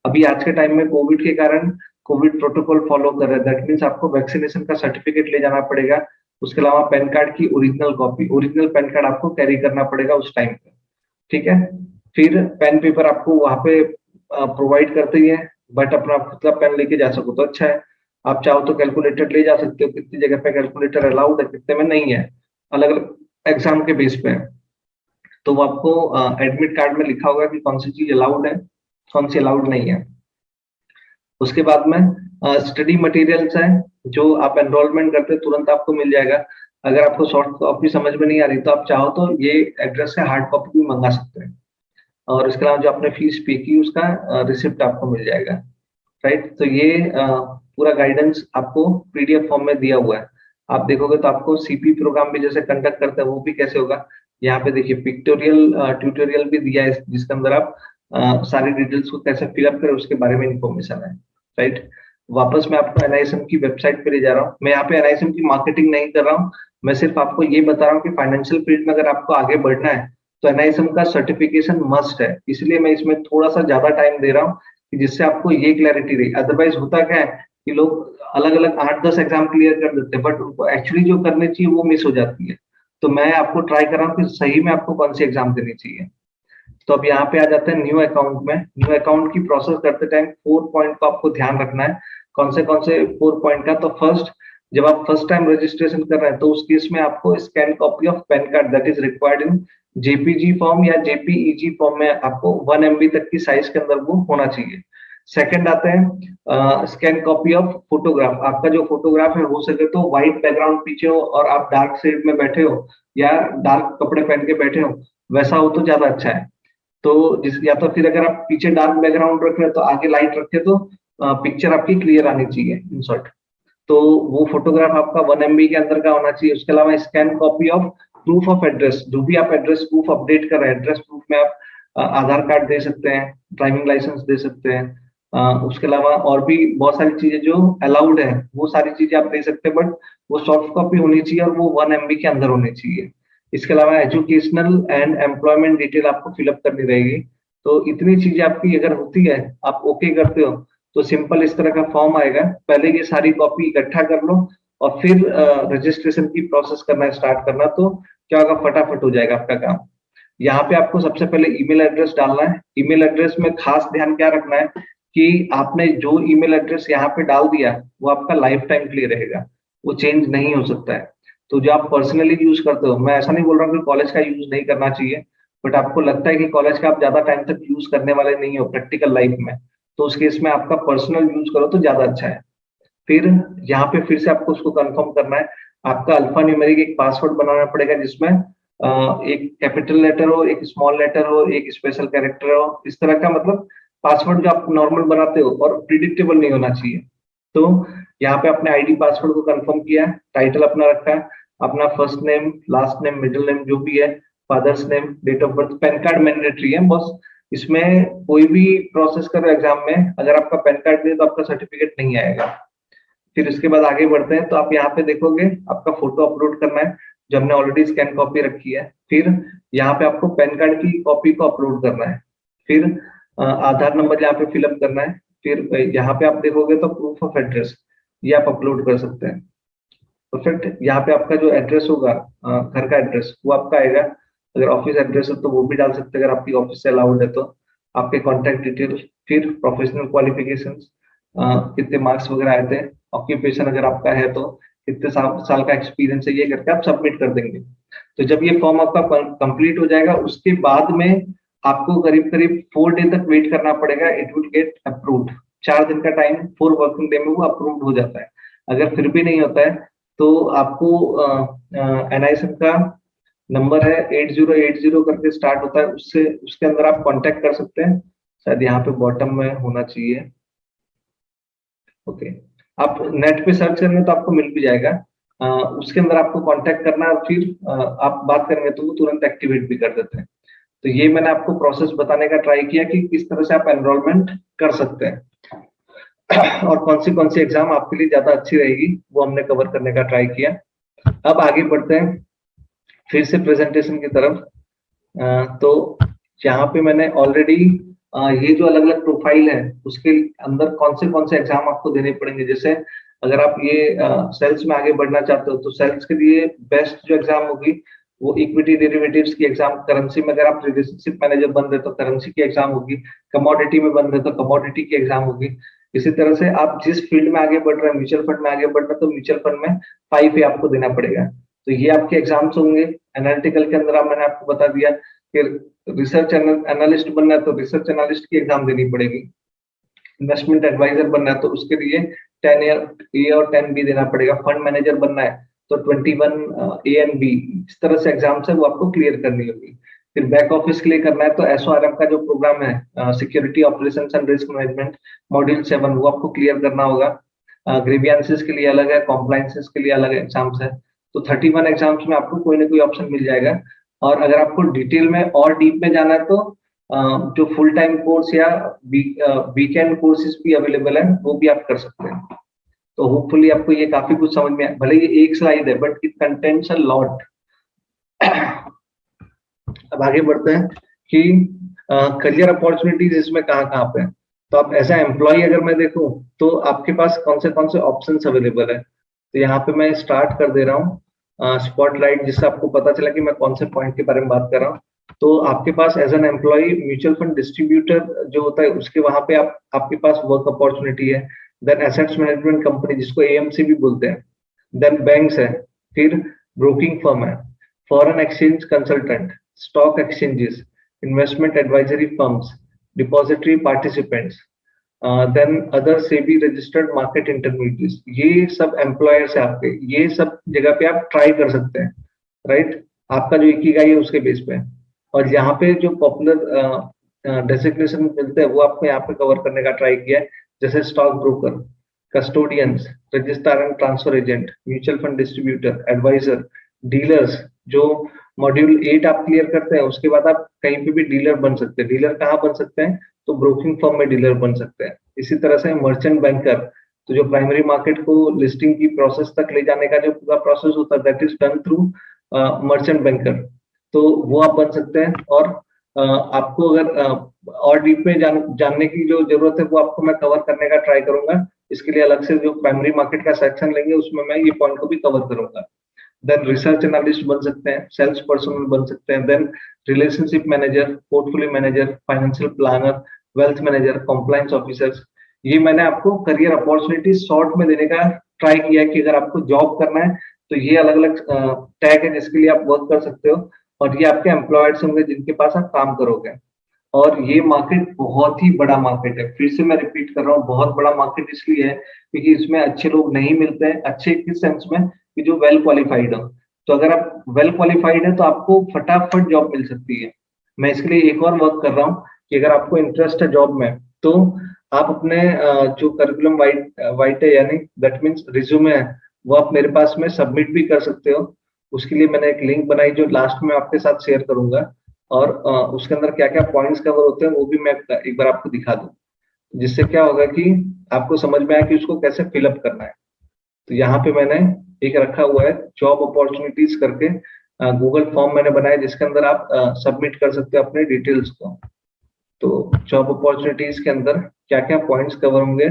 अभी आज के टाइम में कोविड के कारण कोविड प्रोटोकॉल फॉलो कर रहे हैं, दैट मीन्स आपको वैक्सीनेशन का सर्टिफिकेट ले जाना पड़ेगा। उसके अलावा पैन कार्ड की original copy, original pan card आपको कैरी करना पड़ेगा उस टाइम पे, ठीक है। फिर पेन पेपर आपको वहां पे प्रोवाइड करते ही है, बट अपना खुद का पेन लेके जा सको तो अच्छा है। आप चाहो तो कैलकुलेटर ले जा सकते हो, कितनी जगह पे कैलकुलेटर अलाउड है, कितने में नहीं है, अलग अलग एग्जाम के बेस पे है। तो वो आपको एडमिट कार्ड में लिखा होगा कि कौन सी चीज अलाउड है, कौन सी अलाउड नहीं है। उसके बाद में स्टडी मटेरियल्स है, जो आप एनरोलमेंट करते हैं तुरंत आपको मिल जाएगा। अगर आपको सॉफ्ट कॉपी समझ में नहीं आ रही तो आप चाहो तो ये एड्रेस से हार्ड कॉपी भी मंगा सकते हैं। और इसके अलावा जो आपने फीस पे की उसका रिसिप्ट आपको मिल जाएगा, राइट। तो ये पूरा गाइडेंस आपको पीडीएफ फॉर्म में दिया हुआ है। आप देखोगे तो आपको सीपी प्रोग्राम भी जैसे कंडक्ट करते हैं वो भी कैसे होगा। यहाँ पे देखिए पिक्टोरियल ट्यूटोरियल भी दिया है जिसके अंदर आप सारी डिटेल्स को कैसे फिलअप करें उसके बारे में इंफॉर्मेशन है, राइट। वापस मैं आपको NISM की वेबसाइट पे ले जा रहा हूँ। मैं यहाँ पे NISM की मार्केटिंग नहीं कर रहा हूँ, मैं सिर्फ आपको ये बता रहा हूँ कि फाइनेंशियल फील्ड में अगर आपको आगे बढ़ना है तो NISM का सर्टिफिकेशन मस्ट है। इसलिए मैं इसमें थोड़ा सा ज्यादा टाइम दे रहा हूँ कि जिससे आपको ये क्लैरिटी रही। अदरवाइज होता क्या है कि लोग अलग अलग 8-10 एग्जाम क्लियर कर देते हैं, बट उनको एक्चुअली जो करनी चाहिए वो मिस हो जाती है। तो मैं आपको ट्राई कर रहा हूँ कि सही में आपको कौन सी एग्जाम देनी चाहिए। तो अब यहाँ पे आ जाते हैं न्यू अकाउंट में। न्यू अकाउंट की प्रोसेस करते टाइम 4 पॉइंट को आपको ध्यान रखना है। कौन से 4 पॉइंट का। तो फर्स्ट, जब आप फर्स्ट टाइम रजिस्ट्रेशन कर रहे हैं तो उस केस में आपको scan copy of pan card that is required in JPG form या जेपीईजी फॉर्म में आपको 1 MB तक की साइज के अंदर वो होना चाहिए। सेकंड आते हैं स्कैन कॉपी ऑफ फोटोग्राफ। आपका जो फोटोग्राफ है हो सके तो व्हाइट बैकग्राउंड पीछे हो और आप डार्क शेड में बैठे हो या डार्क कपड़े पहन के बैठे हो, वैसा हो तो ज्यादा अच्छा है। तो जिस या तो फिर अगर आप पीछे डार्क बैकग्राउंड रख रहे हो तो आगे लाइट रखे तो पिक्चर आपकी क्लियर आनी चाहिए इन शॉर्ट। तो वो फोटोग्राफ आपका 1 MB के अंदर का होना चाहिए। उसके अलावा scan copy of proof of address, जो भी आप एड्रेस प्रूफ अपडेट कर रहे हैं, एड्रेस प्रूफ में आप आधार कार्ड दे सकते हैं, ड्राइविंग लाइसेंस दे सकते हैं। उसके अलावा और भी बहुत सारी चीजें जो अलाउड है वो सारी चीजें आप दे सकते हैं, बट वो सॉफ्ट कॉपी होनी चाहिए और वो 1 MB के अंदर होनी चाहिए। इसके अलावा एजुकेशनल एंड एम्प्लॉयमेंट डिटेल आपको फिलअप करनी रहेगी। तो इतनी चीजें आपकी अगर होती है, आप ओके करते हो, तो सिंपल इस तरह का फॉर्म आएगा। पहले ये सारी कॉपी इकट्ठा कर लो और फिर रजिस्ट्रेशन की प्रोसेस करना स्टार्ट करना, तो क्या होगा, फटाफट हो जाएगा आपका काम। यहाँ पे आपको सबसे पहले ईमेल एड्रेस डालना है। ईमेल एड्रेस में खास ध्यान क्या रखना है कि आपने जो ईमेल एड्रेस यहाँ पे डाल दिया वो आपका लाइफ टाइम के लिए रहेगा, वो चेंज नहीं हो सकता है। तो जो आप पर्सनली यूज करते हो, मैं ऐसा नहीं बोल रहा हूँ कि कॉलेज का यूज नहीं करना चाहिए, बट आपको लगता है कि कॉलेज का आप ज्यादा टाइम तक यूज करने वाले नहीं हो प्रैक्टिकल लाइफ में, तो उस केस में आपका पर्सनल यूज करो तो ज्यादा अच्छा है। फिर यहाँ पे फिर से आपको उसको कंफर्म करना है। आपका अल्फा न्यूमेरिक एक पासवर्ड बनाना पड़ेगा जिसमें एक कैपिटल लेटर हो, एक स्मॉल लेटर हो, एक स्पेशल कैरेक्टर हो, इस तरह का, मतलब पासवर्ड जो आप नॉर्मल बनाते हो और प्रिडिक्टेबल नहीं होना चाहिए। तो यहाँ पे अपने आईडी पासवर्ड को कंफर्म किया है, टाइटल अपना रखा है, अपना first name, last name, middle name जो भी है, father's name, date of birth. PAN card mandatory है बस, इसमें कोई भी प्रोसेस करो एग्जाम में, अगर आपका पैन कार्ड नहीं है तो आपका सर्टिफिकेट नहीं आएगा। फिर उसके बाद आगे बढ़ते हैं, तो आप यहाँ पे देखोगे आपका फोटो अपलोड करना है, जो हमने ऑलरेडी स्कैन कॉपी रखी है। फिर यहाँ पे आपको पैन कार्ड की कॉपी को अपलोड करना है। फिर आधार नंबर यहाँ पे फिलअप करना है। फिर यहाँ पे आप देखोगे तो प्रूफ ऑफ एड्रेस, ये आप अपलोड कर सकते हैं। परफेक्ट। यहाँ पे आपका जो एड्रेस होगा, घर का एड्रेस, वो आपका आएगा। अगर ऑफिस एड्रेस है तो वो भी डाल सकते हैं, अगर आपकी ऑफिस से अलाउड है तो। आपके कॉन्टैक्ट डिटेल, फिर प्रोफेशनल क्वालिफिकेशंस, कितने मार्क्स वगैरह आए थे, ऑक्यूपेशन अगर आपका है तो कितने साल का एक्सपीरियंस है, ये करके आप सबमिट कर देंगे। तो जब ये फॉर्म आपका कंप्लीट हो जाएगा, उसके बाद में आपको करीब करीब 4 डे तक वेट करना पड़ेगा, इट विल गेट अप्रूव्ड। 4 दिन का टाइम, 4 वर्किंग डे में वो अप्रूव्ड हो जाता है। अगर फिर भी नहीं होता है तो आपको NISM का नंबर है 8080 करके स्टार्ट होता है, उससे उसके अंदर आप कांटेक्ट कर सकते हैं। शायद यहाँ पे बॉटम में होना चाहिए। ओके, आप नेट पे सर्च करेंगे तो आपको मिल भी जाएगा। उसके अंदर आपको कांटेक्ट करना है और फिर आप बात करेंगे तो वो तुरंत एक्टिवेट भी कर देते हैं। तो ये मैंने आपको प्रोसेस बताने का ट्राई किया कि किस तरह से आप एनरोलमेंट कर सकते हैं और कौन सी एग्जाम आपके लिए ज्यादा अच्छी रहेगी वो हमने कवर करने का ट्राई किया। अब आगे बढ़ते हैं फिर से प्रेजेंटेशन की तरफ। तो यहाँ पे मैंने ऑलरेडी ये जो अलग अलग प्रोफाइल है उसके अंदर कौन से एग्जाम आपको देने पड़ेंगे। जैसे अगर आप ये सेल्स में आगे बढ़ना चाहते हो तो सेल्स के लिए बेस्ट जो एग्जाम होगी वो इक्विटी डेरिवेटिव्स की एग्जाम, करेंसी में अगर आप रिलेशनशिप मैनेजर बन रहे तो करेंसी की एग्जाम होगी, कमोडिटी में बन रहे तो कमोडिटी की एग्जाम होगी। इसी तरह से आप जिस फील्ड में आगे बढ़ रहे हैं, म्यूचुअल फंड में आगे बढ़ रहे हैं तो म्यूचुअल फंड में 5A आपको देना पड़ेगा। तो ये आपके एग्जाम्स होंगे। एनालिटिकल के अंदर मैंने आपको बता दिया कि रिसर्च एनालिस्ट बनना है तो रिसर्च एनालिस्ट की एग्जाम देनी पड़ेगी। इन्वेस्टमेंट एडवाइजर बनना है तो उसके लिए 10A और 10B देना पड़ेगा। फंड मैनेजर बनना है तो 21A एंड B, इस तरह से एग्जाम्स है वो आपको क्लियर करनी होगी। फिर बैक ऑफिस के लिए करना है तो SORM का जो प्रोग्राम है, security operations and risk management module 7, वो आपको क्लियर करना होगा। ग्रीवियंसेस के लिए अलग है, कॉम्प्लायंसेस के लिए अलग एग्जाम्स है। तो 31 एग्जाम्स में आपको कोई ना कोई ऑप्शन मिल जाएगा। और अगर आपको डिटेल में और डीप में जाना है तो जो फुल टाइम कोर्स या वीकेंड कोर्सेज भी अवेलेबल है, वो भी आप कर सकते हैं। तो होपफुली आपको ये काफी कुछ समझ में आए। भले ये एक स्लाइड है but it contains a lot. अब आगे बढ़ते हैं कि करियर अपॉर्चुनिटीज इसमें कहाँ पे है। तो आप एज ए एम्प्लॉय अगर मैं देखूं तो आपके पास कौन से ऑप्शंस अवेलेबल है। तो यहाँ पे मैं स्टार्ट कर दे रहा हूँ स्पॉटलाइट, जिससे आपको पता चला कि मैं कौन से पॉइंट के बारे में बात कर रहा हूँ। तो आपके पास as an employ mutual fund distributor जो होता है उसके वहां पे आपके पास वर्क अपॉर्चुनिटी है। देन एसेट्स मैनेजमेंट कंपनी जिसको AMC भी बोलते हैं। देन बैंक्स है, फिर ब्रोकिंग फर्म है, foreign exchange consultant, stock exchanges, investment advisory firms, depository participants, then other SEBI registered market intermediates, ये सब एम्प्लॉयर्स है आपके, ये सब जगह पे आप ट्राई कर सकते हैं, राइट? आपका जो इकिगाई है उसके बेस पे। और यहाँ पे जो पॉपुलर डेसिग्नेशन मिलते हैं वो आपको यहाँ पे कवर करने का ट्राई किया है, जैसे stock broker, custodians, registrar and transfer agent, mutual fund distributor, adviser, dealers. जो मॉड्यूल 8 आप क्लियर करते हैं उसके बाद आप कहीं पे भी डीलर बन सकते हैं। डीलर कहाँ बन सकते हैं? तो ब्रोकिंग फर्म में डीलर बन सकते हैं। इसी तरह से मर्चेंट बैंकर, तो जो प्राइमरी मार्केट को लिस्टिंग की प्रोसेस तक ले जाने का जो पूरा प्रोसेस होता है that is done through merchant banker, तो वो आप बन सकते हैं। और आपको अगर और डीप में जानने की जो जरूरत है वो आपको मैं कवर करने का ट्राई करूंगा। इसके लिए अलग से जो प्राइमरी मार्केट का सेक्शन लेंगे उसमें मैं ये पॉइंट को भी कवर करूंगा। देन रिसर्च एनालिस्ट बन सकते हैं, सेल्स पर्सन बन सकते हैं, then relationship manager, portfolio manager, financial planner, wealth manager, compliance officers. ये मैंने आपको करियर अपॉर्चुनिटी शॉर्ट में देने का ट्राई किया है कि अगर आपको जॉब करना है तो ये अलग अलग टैग है जिसके लिए आप वर्क कर सकते हो, और ये आपके एम्प्लॉयर्स होंगे जिनके पास आप काम करोगे। और ये मार्केट बहुत ही बड़ा मार्केट है, फिर से मैं रिपीट कर रहा हूँ, बहुत बड़ा मार्केट इसलिए है क्योंकि इसमें अच्छे लोग नहीं मिलते हैं। अच्छे किस सेंस में? कि जो वेल क्वालिफाइड हो। तो अगर आप वेल क्वालिफाइड है तो आपको फटाफट जॉब मिल सकती है। मैं इसके लिए एक और वर्क कर रहा हूँ कि अगर आपको इंटरेस्ट है जॉब में तो आप अपने जो करिकुलम वाइट है, यानी दैट मीन्स रिज्यूमे है, वो आप मेरे पास में सबमिट भी कर सकते हो। उसके लिए मैंने एक लिंक बनाई जो लास्ट में आपके साथ शेयर करूंगा, और उसके अंदर क्या क्या पॉइंट्स कवर होते हैं वो भी मैं एक बार आपको दिखा दूं, जिससे क्या होगा कि आपको समझ में आए कि उसको कैसे फिलअप करना है। तो यहाँ पे मैंने एक रखा हुआ है जॉब अपॉर्चुनिटीज करके, गूगल फॉर्म मैंने बनाया जिसके अंदर आप सबमिट कर सकते हो अपने डिटेल्स को। तो जॉब अपॉर्चुनिटीज के अंदर क्या क्या पॉइंट्स कवर होंगे,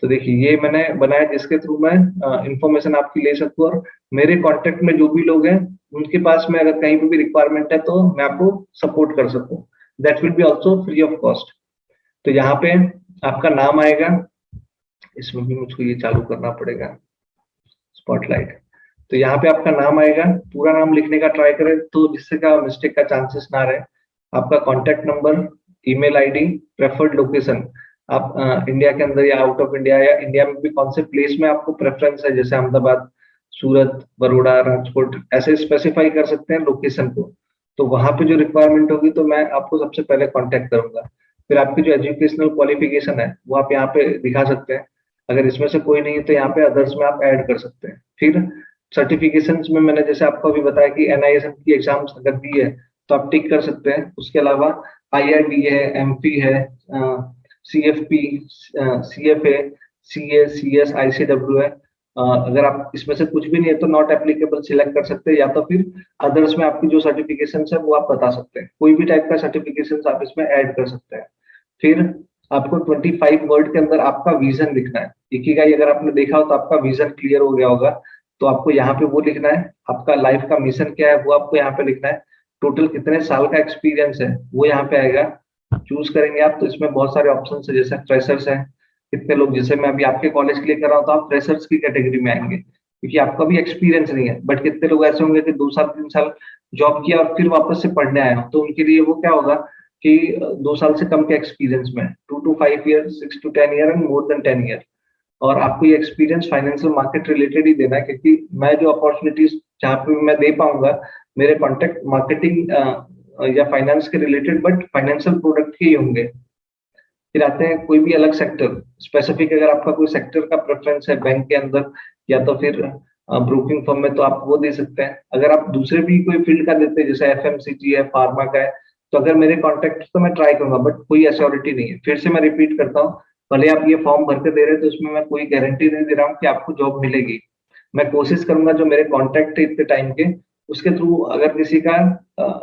तो देखिए ये मैंने बनाया जिसके थ्रू मैं इंफॉर्मेशन आपकी ले सकूं, और मेरे कांटेक्ट में जो भी लोग हैं उनके पास में अगर कहीं पे भी रिक्वायरमेंट है तो मैं आपको सपोर्ट कर सकूं। That will be also free of cost. तो यहाँ पे आपका नाम आएगा, इसमें भी मुझको ये चालू करना पड़ेगा स्पॉटलाइट। तो यहाँ पे आपका नाम आएगा, पूरा नाम लिखने का ट्राई करें तो जिससे का मिस्टेक का चांसेस ना रहे। आपका contact number, email ID, preferred location, आप इंडिया के अंदर या आउट ऑफ इंडिया, या इंडिया में भी कौन से प्लेस में आपको प्रेफरेंस है, जैसे अहमदाबाद, सूरत, बड़ौदा, राजकोट, ऐसे स्पेसिफाई कर सकते हैं लोकेशन को। तो वहां पे जो रिक्वायरमेंट होगी तो मैं आपको सबसे पहले कॉन्टेक्ट करूंगा। फिर आपकी जो एजुकेशनल क्वालिफिकेशन है वो आप यहाँ पे दिखा सकते हैं। अगर इसमें से कोई नहीं है तो यहाँ पे अदर्स में आप ऐड कर सकते हैं। फिर सर्टिफिकेशंस में मैंने जैसे आपको अभी बताया कि एनआईएसएम की एग्जाम्स अगर दी है तो आप टिक कर सकते हैं। उसके अलावा आईआईबी है, एमपी है, CFP, CFA, CA, CS, ICW है। अगर आप इसमें से कुछ भी नहीं है तो नॉट एप्लीकेबल सिलेक्ट कर सकते हैं, या तो फिर अदर्स में आपकी जो सर्टिफिकेशन है वो आप बता सकते हैं। कोई भी टाइप का सर्टिफिकेशन आप इसमें ऐड कर सकते हैं। फिर आपको 25 वर्ड के अंदर आपका विजन लिखना है। इकिगाई अगर आपने देखा हो तो आपका विजन क्लियर हो गया होगा, तो आपको यहाँ पे वो लिखना है। आपका लाइफ का मिशन क्या है वो आपको यहाँ पे लिखना है। टोटल कितने साल का एक्सपीरियंस है वो यहाँ पे आएगा। चूज करेंगे आप तो इसमें बहुत सारे ऑप्शन है, जैसे फ्रेशर्स है, कितने लोग, जैसे मैं अभी आपके कॉलेज के लिए कर रहा हूँ तो आप फ्रेशर्स की कैटेगरी में आएंगे क्योंकि आपका भी एक्सपीरियंस नहीं है। बट कितने लोग ऐसे होंगे कि 2 साल 3 साल जॉब किया और फिर वापस से पढ़ने आए हो, तो उनके लिए वो क्या होगा कि 2 साल से कम के एक्सपीरियंस में 2 to 5 year, 6 to 10 year and more than 10 year. और आपको ये एक्सपीरियंस फाइनेंशियल मार्केट रिलेटेड ही देना है, क्योंकि मैं जो अपॉर्चुनिटीज जहाँ पे मैं दे पाऊंगा मेरे कॉन्टेक्ट मार्केटिंग या फाइनेंस के रिलेटेड बट फाइनेंशियल प्रोडक्ट के ही होंगे। फिर आते हैं कोई भी अलग सेक्टर स्पेसिफिक, अगर आपका कोई सेक्टर का प्रेफरेंस है बैंक के अंदर या तो फिर ब्रोकिंग फर्म में, तो आप वो दे सकते हैं। अगर आप दूसरे भी कोई फील्ड का देते हैं जैसे एफएमसीजी है, फार्मा का है, तो अगर मेरे कॉन्टेक्ट तो मैं ट्राई करूंगा, बट कोई एश्योरिटी नहीं है। फिर से मैं रिपीट करता हूँ, भले आप ये फॉर्म भर के दे रहे हैं तो इसमें मैं कोई गारंटी नहीं दे रहा हूँ कि आपको जॉब मिलेगी। मैं कोशिश करूंगा जो मेरे कॉन्टेक्ट है इतने टाइम के उसके थ्रू अगर किसी का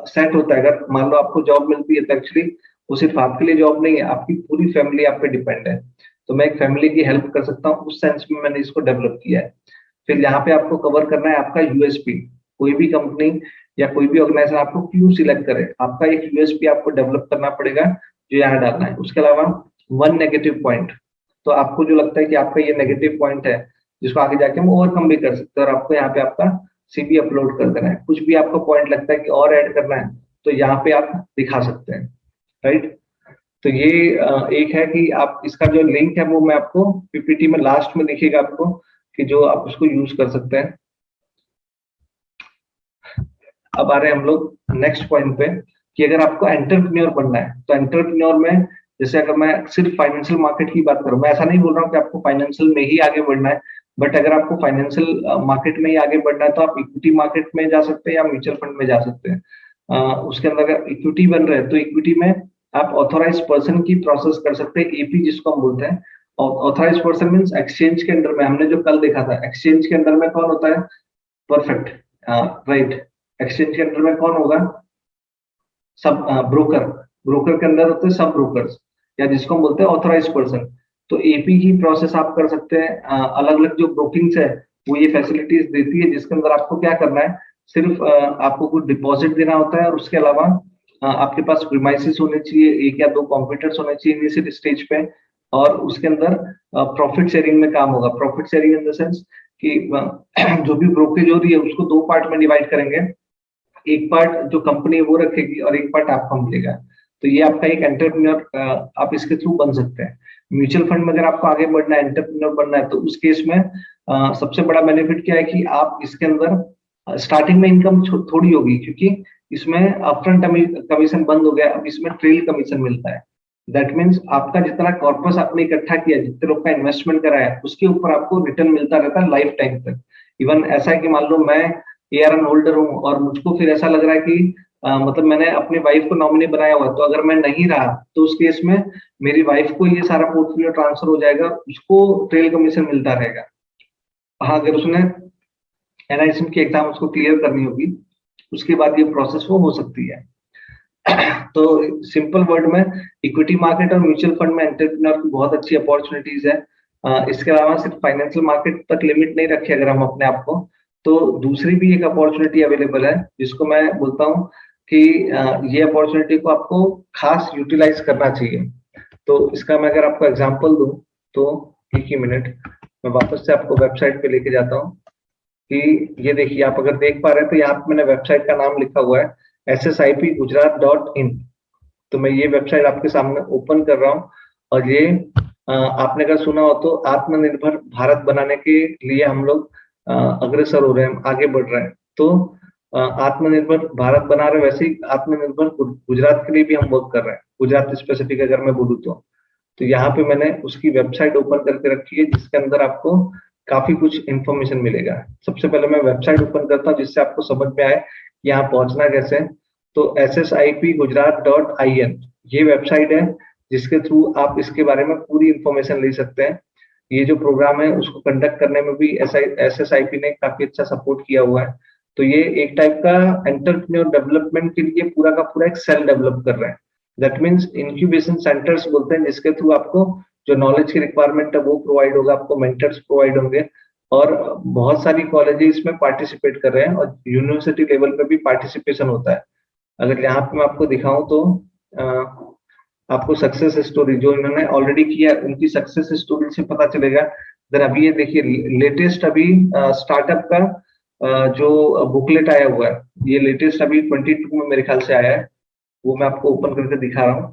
सेट होता है, अगर मान लो आपको जॉब मिलती है तो एक्चुअली वो सिर्फ आपके लिए जॉब नहीं है, आपकी पूरी फैमिली आप पे डिपेंड है। तो मैं एक फैमिली की हेल्प कर सकता हूँ, उस सेंस में मैंने इसको डेवलप किया है। फिर यहाँ पे आपको कवर करना है आपका यूएसपी। कोई भी कंपनी या कोई भी ऑर्गेनाइजेशन आपको क्यों सिलेक्ट करे, आपका एक यूएसपी आपको डेवलप करना पड़ेगा जो यहाँ डालना है। उसके अलावा 1 नेगेटिव पॉइंट, तो आपको जो लगता है कि आपका ये नेगेटिव पॉइंट है जिसको आगे जाके हम ओवरकम भी कर सकते हैं, और आपको यहाँ पे आपका CV अपलोड कर देना है, कुछ भी आपको पॉइंट लगता है कि और ऐड करना है तो यहाँ पे आप दिखा सकते हैं, राइट। तो ये एक है कि आप इसका जो लिंक है वो मैं आपको PPT में लास्ट में दिखेगा आपको, कि जो आप उसको यूज कर सकते हैं। अब आ रहे हैं हम लोग नेक्स्ट पॉइंट पे, कि अगर आपको एंटरप्रेन्योर बनना है तो एंटरप्रेन्योर में, जैसे अगर मैं सिर्फ फाइनेंशियल मार्केट की बात करूं, मैं ऐसा नहीं बोल रहा हूँ कि आपको फाइनेंशियल में ही आगे बढ़ना है, बट अगर आपको फाइनेंशियल मार्केट में ही आगे बढ़ना है तो आप इक्विटी मार्केट में जा सकते हैं या म्यूचुअल फंड में जा सकते हैं। उसके अंदर अगर इक्विटी बन रहे हैं तो इक्विटी में आप ऑथोराइज पर्सन की प्रोसेस कर सकते हैं, AP जिसको हम बोलते हैं। ऑथोराइज पर्सन मीन्स एक्सचेंज के अंडर में, हमने जो कल देखा था एक्सचेंज के अंडर में कौन होता है, परफेक्ट, राइट। एक्सचेंज के अंडर में कौन होगा, सब ब्रोकर, ब्रोकर के अंदर होते हैं सब ब्रोकर्स, या जिसको हम बोलते हैं ऑथोराइज पर्सन। तो AP की प्रोसेस आप कर सकते हैं। अलग अलग जो ब्रोकिंग्स है वो ये फैसिलिटीज देती है, जिसके अंदर आपको क्या करना है, सिर्फ आपको कुछ डिपॉजिट देना होता है, और उसके अलावा आपके पास प्रीमाइसेस होने चाहिए, 1 या 2 कंप्यूटर्स होने चाहिए इनिशियल स्टेज पे, और उसके अंदर प्रॉफिट शेयरिंग में काम होगा। Profit sharing in the sense कि जो भी ब्रोकरेज हो रही है उसको 2 पार्ट में डिवाइड करेंगे, एक पार्ट जो कंपनी है वो रखेगी और एक पार्ट आपका मिलेगा। तो ये आपका एक एंटरप्रेन्योर आप इसके थ्रू बन सकते हैं। म्यूचुअल फंड में अगर आपको आगे बढ़ना है, एंटरप्रेन्योर बनना है, तो उस केस में सबसे बड़ा बेनिफिट क्या है कि आप इसके अंदर स्टार्टिंग में इनकम थोड़ी होगी, क्योंकि इसमें अपफ्रंट कमीशन बंद हो गया, अब इसमें ट्रेल कमीशन मिलता है। दैट मीन्स आपका जितना कॉर्पस आपने इकट्ठा किया, जितने लोग का इन्वेस्टमेंट कराया, उसके ऊपर आपको रिटर्न मिलता रहता है लाइफ टाइम तक। इवन ऐसा है कि मान लो मैं ARN होल्डर हूँ और मुझको फिर ऐसा लग रहा है कि मतलब मैंने अपनी वाइफ को नॉमिनी बनाया हुआ है, तो अगर मैं नहीं रहा तो उस केस में मेरी वाइफ को ये सारा पोर्टफोलियो ट्रांसफर हो जाएगा, उसको ट्रेल कमीशन मिलता रहेगा। हाँ, अगर उसने NISM की एग्जाम उसको क्लियर करनी होगी, उसके बाद ये प्रोसेस वो हो सकती है। तो सिंपल वर्ड में, इक्विटी मार्केट और म्यूचुअल फंड में एंटरप्रेन्योर की बहुत अच्छी अपॉर्चुनिटीज है। इसके अलावा सिर्फ फाइनेंशियल मार्केट तक लिमिट नहीं रखे अगर हम अपने आप को, तो दूसरी भी एक अपॉर्चुनिटी अवेलेबल है, जिसको मैं बोलता हूँ कि ये अपॉर्चुनिटी को आपको खास यूटिलाइज करना चाहिए। तो इसका मैं अगर आपको एग्जांपल दूं तो, एक ही मिनट, मैं वापस से आपको वेबसाइट पे लेके जाता हूँ, कि ये देखिए, आप अगर देख पा रहे हैं तो यहाँ पे मैंने वेबसाइट का नाम लिखा हुआ है ssipgujarat.in। तो मैं ये वेबसाइट आपके सामने ओपन कर रहा हूँ, और ये आपने अगर सुना हो तो आत्मनिर्भर भारत बनाने के लिए हम लोग अग्रसर हो रहे हैं, आगे बढ़ रहे हैं। तो आत्मनिर्भर भारत बना रहे, वैसे ही आत्मनिर्भर गुजरात के लिए भी हम वर्क कर रहे हैं, गुजरात स्पेसिफिक अगर मैं बोलूँ तो यहाँ पे मैंने उसकी वेबसाइट ओपन करके रखी है, जिसके अंदर आपको काफी कुछ इंफॉर्मेशन मिलेगा। सबसे पहले मैं वेबसाइट ओपन करता हूँ जिससे आपको समझ में आए यहाँ पहुंचना कैसे है। तो ssipgujarat.in ये वेबसाइट है, जिसके थ्रू आप इसके बारे में पूरी इंफॉर्मेशन ले सकते हैं। ये जो प्रोग्राम है उसको कंडक्ट करने में भी SSIP ने काफी अच्छा सपोर्ट किया हुआ है। तो ये एक टाइप का एंटरप्रेन्योर डेवलपमेंट के लिए पूरा का पूरा एक सेल डेवलप कर रहे हैं। दैट मीन्स इंक्यूबेशन सेंटर्स बोलते हैं, जिसके थ्रू आपको जो नॉलेज की रिक्वायरमेंट है वो प्रोवाइड होगा, आपको मेंटर्स प्रोवाइड होंगे, और बहुत सारी कॉलेजेस इसमें पार्टिसिपेट कर रहे हैं, और यूनिवर्सिटी लेवल पे भी पार्टिसिपेशन होता है। अगर यहाँ पे मैं आपको दिखाऊं तो आपको सक्सेस स्टोरी जो इन्होंने ऑलरेडी किया है उनकी सक्सेस स्टोरी से पता चलेगा। देन अभी ये देखिए, लेटेस्ट अभी स्टार्टअप का जो बुकलेट आया हुआ है, ये लेटेस्ट अभी 22 में मेरे ख्याल से आया है, वो मैं आपको ओपन करके दिखा रहा हूँ।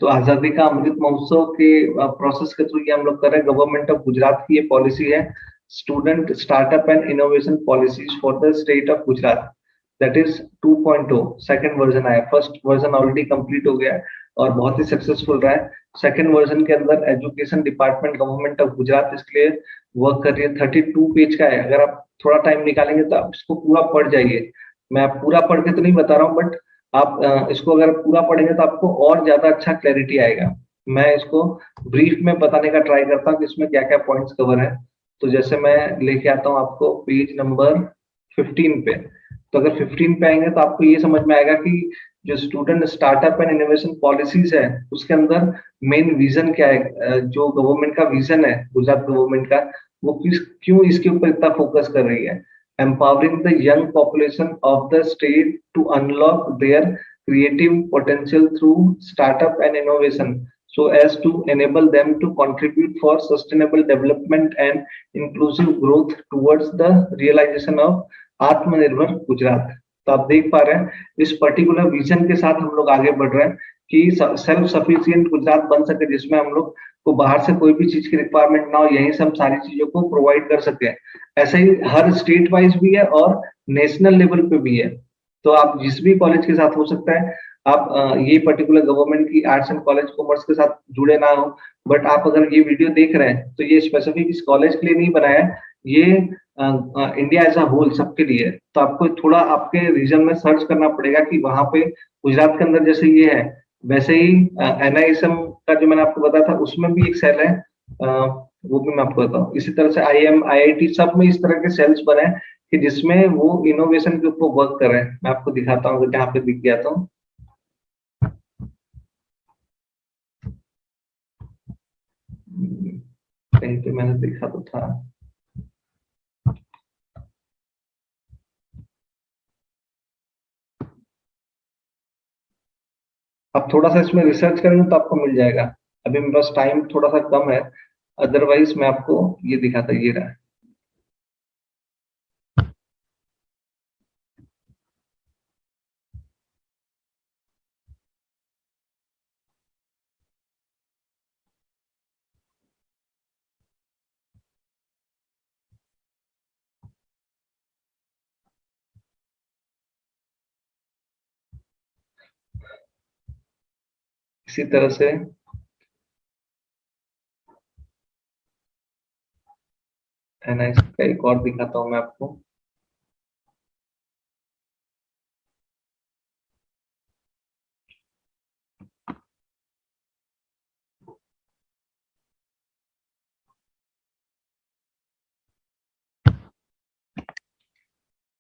तो आजादी का अमृत महोत्सव के प्रोसेस के थ्रू ये हम लोग कर रहे हैं। गवर्नमेंट ऑफ गुजरात की ये पॉलिसी है, student startup and innovation policies for the state of Gujarat, that is 2.0। Second version आया, फर्स्ट वर्जन ऑलरेडी कंप्लीट हो गया है और बहुत ही सक्सेसफुल रहा है। सेकंड वर्जन के अंदर education department government of Gujarat इसके लिए वर्क कर रही है। 32 पेज का है, अगर आप थोड़ा टाइम निकालेंगे तो आप इसको पूरा पढ़ जाइए। मैं पूरा पढ़ के तो नहीं बता रहा हूँ, बट आप इसको अगर पूरा पढ़ेंगे तो आपको और ज्यादा अच्छा क्लैरिटी आएगा। मैं इसको ब्रीफ में बताने का ट्राई करता हूँ कि इसमें क्या क्या पॉइंट्स कवर है। तो जैसे मैं लेके आता हूँ आपको पेज नंबर 15 पे, तो अगर 15 पे आएंगे तो आपको ये समझ में आएगा कि जो student startup and innovation policies है उसके अंदर मेन विजन क्या है, जो गवर्नमेंट का विजन है गुजरात गवर्नमेंट का, वो क्यों इसके ऊपर इतना फोकस कर रही है। empowering the young population of the state to unlock their creative potential through startup and innovation। so as to enable them to contribute for sustainable development and inclusive growth towards the realization of आत्मनिर्भर गुजरात। तो आप देख पा रहे हैं इस particular vision के साथ हम लोग आगे बढ़ रहे हैं कि सेल्फ सफिशिएंट गुजरात बन सके, जिसमें हम लोग को बाहर से कोई भी चीज की रिक्वायरमेंट ना हो, यहीं से हम सारी चीजों को प्रोवाइड कर सके। ऐसा ही हर स्टेट वाइज भी है और नेशनल लेवल पे भी है। तो आप जिस भी कॉलेज के साथ हो सकता है आप ये पर्टिकुलर गवर्नमेंट की आर्ट्स एंड कॉलेज कॉमर्स के साथ जुड़े ना हो, बट आप अगर ये वीडियो देख रहे हैं तो ये स्पेसिफिक इस कॉलेज के लिए नहीं बनाया है, ये इंडिया एज अ होल सबके लिए है। तो आपको थोड़ा आपके रीजन में सर्च करना पड़ेगा कि वहां पे गुजरात के अंदर जैसे ये है, वैसे ही NISM का जो मैंने आपको बताया था उसमें भी एक सेल है, वो भी मैं आपको बताऊँ। इसी तरह से IIM IIT सब में इस तरह के सेल्स बने हैं कि जिसमें वो इनोवेशन के ऊपर वर्क कर रहे हैं। मैं आपको दिखाता हूँ, यहाँ पे दिख गया तो कहीं पे मैंने देखा तो था। आप थोड़ा सा इसमें रिसर्च करेंगे तो आपको मिल जाएगा। अभी मेरे पास टाइम थोड़ा सा कम है, अदरवाइज मैं आपको ये दिखाता, ये रहा। इसी तरह से NISM का एक और दिखाता हूँ मैं आपको।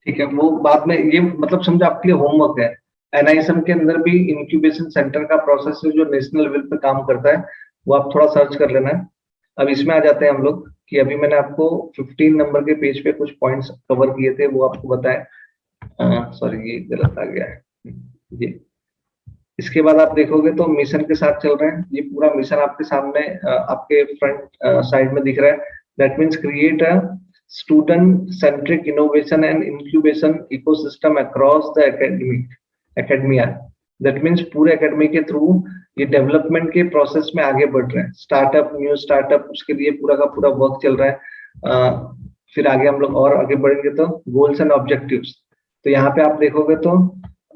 ठीक है, वो बाद में ये मतलब समझो आपके लिए होमवर्क है। NISM के अंदर भी इंक्यूबेशन सेंटर का प्रोसेस है जो नेशनल लेवल पे काम करता है, वो आप थोड़ा सर्च कर लेना है। अब इसमें आ जाते हैं हम लोग कि अभी मैंने आपको 15 नंबर के पेज पे कुछ पॉइंट्स कवर किए थे, वो आपको बताएं। सॉरी ये गलत आ गया है, ये इसके बाद आप देखोगे तो मिशन के साथ चल रहे हैं। ये पूरा मिशन आपके सामने आपके फ्रंट साइड में दिख रहा है। That means create a student centric innovation and incubation ecosystem across the academia. That means पूरे एकेडमी के थ्रू ये डेवलपमेंट के प्रोसेस में आगे बढ़ रहे हैं। स्टार्टअप, न्यू स्टार्टअप, उसके लिए पूरा का पूरा वर्क चल रहा है। फिर आगे हम लोग और आगे बढ़ेंगे तो गोल्स एंड ऑब्जेक्टिव्स। तो यहाँ पे आप देखोगे तो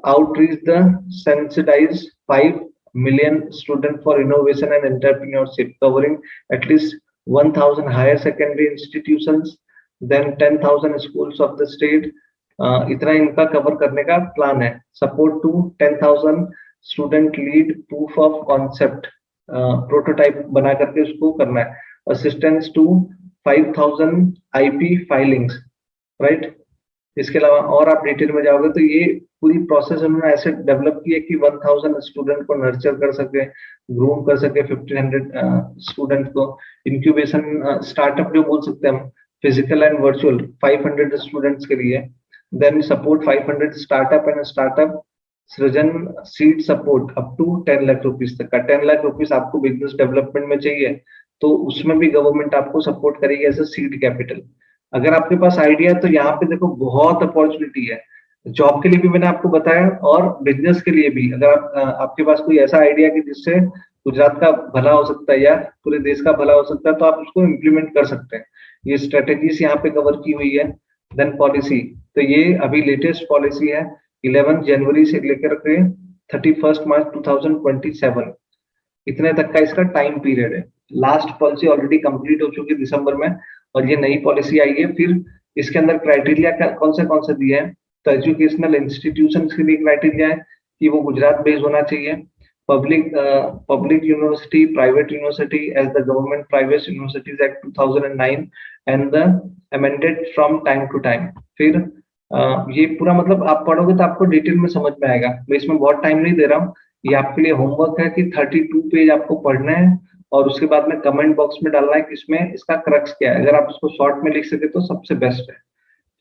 outreach the sensitize 5 million students for innovation and entrepreneurship, covering at least 1000 higher secondary institutions, then 10,000 schools of the state। इतना इनका कवर करने का प्लान है। Support to 10,000 student lead proof of concept, prototype बना करके उसको करना है। Assistance to 5,000 IP filings, right. इसके अलावा और आप डिटेल में जाओगे तो ये पूरी प्रोसेस उन्होंने ऐसे डेवलप की है कि 1000 स्टूडेंट को नर्चर कर सके, ग्रूम कर सके 1500 स्टूडेंट को। इंक्यूबेशन स्टार्टअप जो बोल सकते हैं हम, फिजिकल एंड वर्चुअल 500 स्टूडेंट्स के लिए। Then support 500 startup and startup Srijan seed support up to 10 lakh rupees तक का। 10 लाख रुपीज आपको बिजनेस डेवलपमेंट में चाहिए तो उसमें भी गवर्नमेंट आपको सपोर्ट करेगी एज अ सीड कैपिटल। अगर आपके पास आइडिया तो यहाँ पे देखो बहुत अपॉर्चुनिटी है। जॉब के लिए भी मैंने आपको बताया और बिजनेस के लिए भी। अगर आपके पास कोई ऐसा आइडिया कि जिससे गुजरात का भला हो सकता है या पूरे देश का भला हो सकता है तो आप उसको इम्प्लीमेंट कर सकते हैं। ये स्ट्रेटेजीज यहाँ पे कवर की हुई है। देन पॉलिसी, तो ये अभी लेटेस्ट पॉलिसी है 11 जनवरी से लेकर के 31 मार्च 2027, इतने तक का इसका टाइम पीरियड है। लास्ट पॉलिसी ऑलरेडी कंप्लीट हो चुकी है दिसंबर में और ये नई पॉलिसी आई है। फिर इसके अंदर क्राइटेरिया कौन से दिए हैं, तो एजुकेशनल इंस्टीट्यूशन के लिए क्राइटेरिया है कि वो गुजरात बेस्ड होना चाहिए। Public university, private university as the government private universities act 2009 and the amended from time to time. फिर ये पूरा मतलब आप पढ़ोगे तो आपको डिटेल में समझ में आएगा। मैं इसमें बहुत टाइम नहीं दे रहा हूँ, ये आपके लिए होमवर्क है कि 32 पेज आपको पढ़ना है और उसके बाद में कमेंट बॉक्स में डालना है कि इसमें इसका क्रक्स क्या है। अगर आप उसको शॉर्ट में लिख सके तो सबसे बेस्ट है।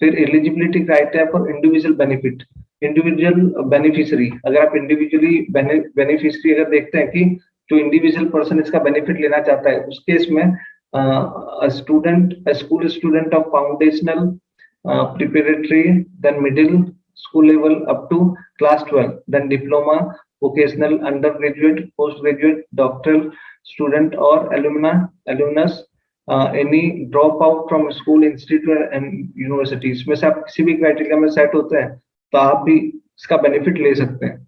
फिर eligibility criteria for individual benefit, individual beneficiary. अगर आप इंडिविजुअली बेनिफिशियरी अगर देखते हैं कि जो इंडिविजुअल पर्सन इसका बेनिफिट लेना चाहता है उस केस में school student of foundational preparatory, then middle school level up to class 12, then diploma, vocational, undergraduate, postgraduate, doctoral student or alumnus, any dropout from school, institute and university. इसमें से आप किसी भी क्राइटेरिया में सेट होते हैं तो आप भी इसका बेनिफिट ले सकते हैं।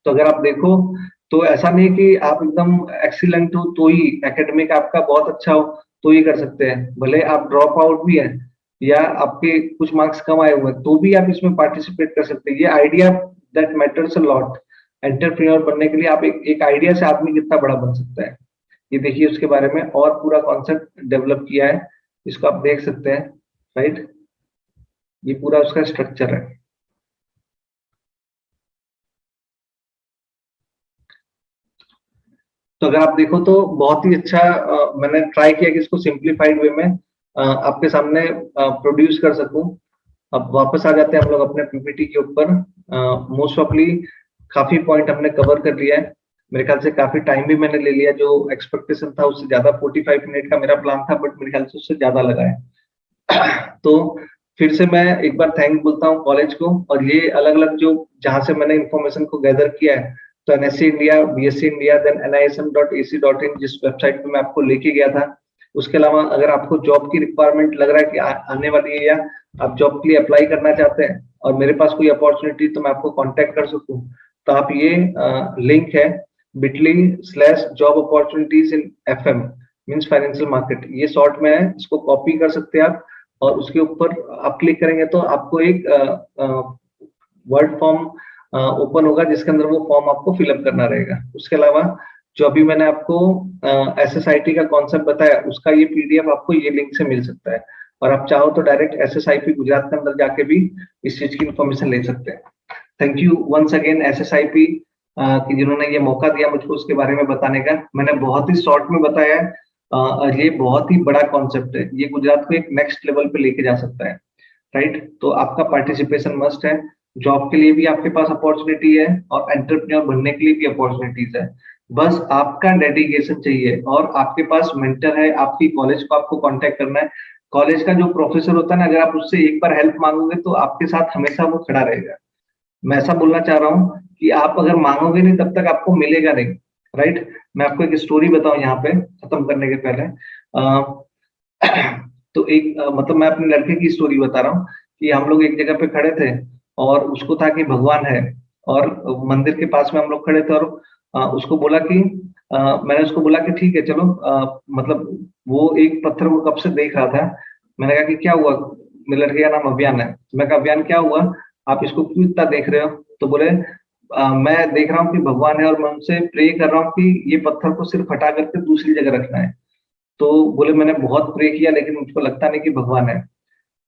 तो अगर आप देखो तो ऐसा नहीं कि आप एकदम एक्सीलेंट हो तो ही एकेडमिक आपका बहुत अच्छा हो तो ही कर सकते हैं, भले आप ड्रॉप आउट भी हैं या आपके कुछ मार्क्स कम आए हुए हैं तो भी आप इसमें पार्टिसिपेट कर सकते हैं। ये idea that matters a lot. Entrepreneur बनने के लिए आप एक आइडिया से आदमी कितना बड़ा बन सकता है, ये देखिए उसके बारे में और पूरा कॉन्सेप्ट डेवलप किया है, इसको आप देख सकते हैं, राइट। ये पूरा उसका स्ट्रक्चर है। तो अगर आप देखो तो बहुत ही अच्छा मैंने ट्राई किया कि इसको सिंप्लीफाइड वे में आपके सामने प्रोड्यूस कर सकूं। अब वापस आ जाते हैं हम लोग अपने पीपीटी के ऊपर। मोस्ट ऑफली काफी पॉइंट हमने कवर कर लिया है, मेरे ख्याल से काफी टाइम भी मैंने ले लिया, जो एक्सपेक्टेशन था उससे ज्यादा। 45 मिनट का मेरा प्लान था बट मेरे ख्याल से उससे ज्यादा लगा है। तो फिर से मैं एक बार थैंक बोलता हूँ कॉलेज को, और ये अलग अलग जो जहां से मैंने इन्फॉर्मेशन को गैदर किया है, तो NSC India, BSC India, then nism.ac.in जिस वेबसाइट पे मैं आपको लेके गया था। उसके अलावा अगर आपको जॉब की रिक्वायरमेंट लग रहा है कि आने वाली है या आप जॉब के लिए अप्लाई करना चाहते हैं और मेरे पास कोई अपॉर्चुनिटी तो मैं आपको कांटेक्ट कर सकूं, तो आप ये लिंक है bit.ly/job opportunities in FM means financial market, ये शॉर्ट में है, इसको कॉपी कर सकते हैं आप और उसके ऊपर आप क्लिक करेंगे तो आपको एक वर्ड फॉर्म ओपन होगा जिसके अंदर वो फॉर्म आपको फिलअप करना रहेगा। उसके अलावा जो अभी मैंने आपको SSIT का कॉन्सेप्ट बताया उसका ये PDF आपको ये लिंक से मिल सकता है, और आप चाहो तो डायरेक्ट SSIP गुजरात के अंदर जाके भी इस चीज की इंफॉर्मेशन ले सकते हैं। Thank you once again SSIP कि जिन्होंने ये मौका दिया मुझको उसके बारे में बताने का। मैंने बहुत ही शॉर्ट में बताया है, ये बहुत ही बड़ा कॉन्सेप्ट है, ये गुजरात को एक नेक्स्ट लेवल पे लेके जा सकता है, राइट। तो आपका पार्टिसिपेशन मस्ट है, जॉब के लिए भी आपके पास अपॉर्चुनिटी है और एंटरप्रेन्योर बनने के लिए भी अपॉर्चुनिटीज है, बस आपका डेडिकेशन चाहिए और आपके पास मेंटर है, आपकी कॉलेज को आपको कांटेक्ट करना है। कॉलेज का जो प्रोफेसर होता है ना, अगर आप उससे एक बार हेल्प मांगोगे तो आपके साथ हमेशा वो खड़ा रहेगा। मैं ऐसा बोलना चाह रहा हूँ कि आप अगर मांगोगे नहीं तब तक आपको मिलेगा नहीं, राइट। मैं आपको एक स्टोरी बताऊं यहाँ पे खत्म करने के पहले। तो एक मतलब मैं अपने लड़के की स्टोरी बता रहा हूँ कि हम लोग एक जगह पे खड़े थे और उसको था कि भगवान है, और मंदिर के पास में हम लोग खड़े थे और उसको बोला कि मैंने उसको बोला कि ठीक है चलो, मतलब वो एक पत्थर को कब से देख रहा था। मैंने कहा कि क्या हुआ, मेरे लड़के का नाम अभियान है। मैं कहा अभियान क्या हुआ, आप इसको क्यों इतना देख रहे हो? तो बोले मैं देख रहा हूँ कि भगवान है और मैं उनसे प्रे कर रहा हूँ कि ये पत्थर को सिर्फ हटा करके दूसरी जगह रखना है। तो बोले मैंने बहुत प्रे किया लेकिन मुझको लगता नहीं कि भगवान है।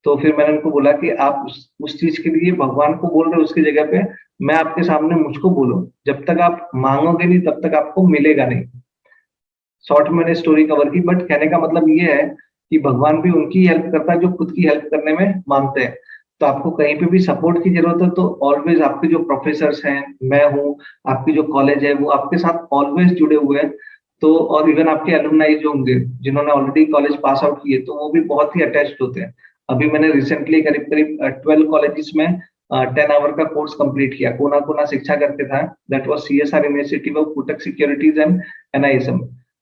तो फिर मैंने उनको बोला कि आप उस चीज के लिए भगवान को बोल रहे हो उसकी जगह पे मैं आपके सामने मुझको बोलो, जब तक आप मांगोगे नहीं तब तक आपको मिलेगा नहीं। शॉर्ट में मैंने स्टोरी कवर की, बट कहने का मतलब ये है कि भगवान भी उनकी हेल्प करता है जो खुद की हेल्प करने में मानते हैं। तो आपको कहीं पे भी सपोर्ट की जरूरत है तो ऑलवेज आपके जो प्रोफेसर्स हैं, मैं हूँ, आपकी जो कॉलेज है वो आपके साथ ऑलवेज जुड़े हुए हैं। तो और इवन आपके एलुमनाई जो होंगे जिन्होंने ऑलरेडी कॉलेज पास आउट किए तो वो भी बहुत ही अटैच्ड होते हैं। अभी मैंने रिसेंटली करीब करीब 12 कॉलेजेस में 10 आवर का कोर्स कंप्लीट किया, कोना कोना शिक्षा करके था। That was CSR university of Kotak securities and NISM।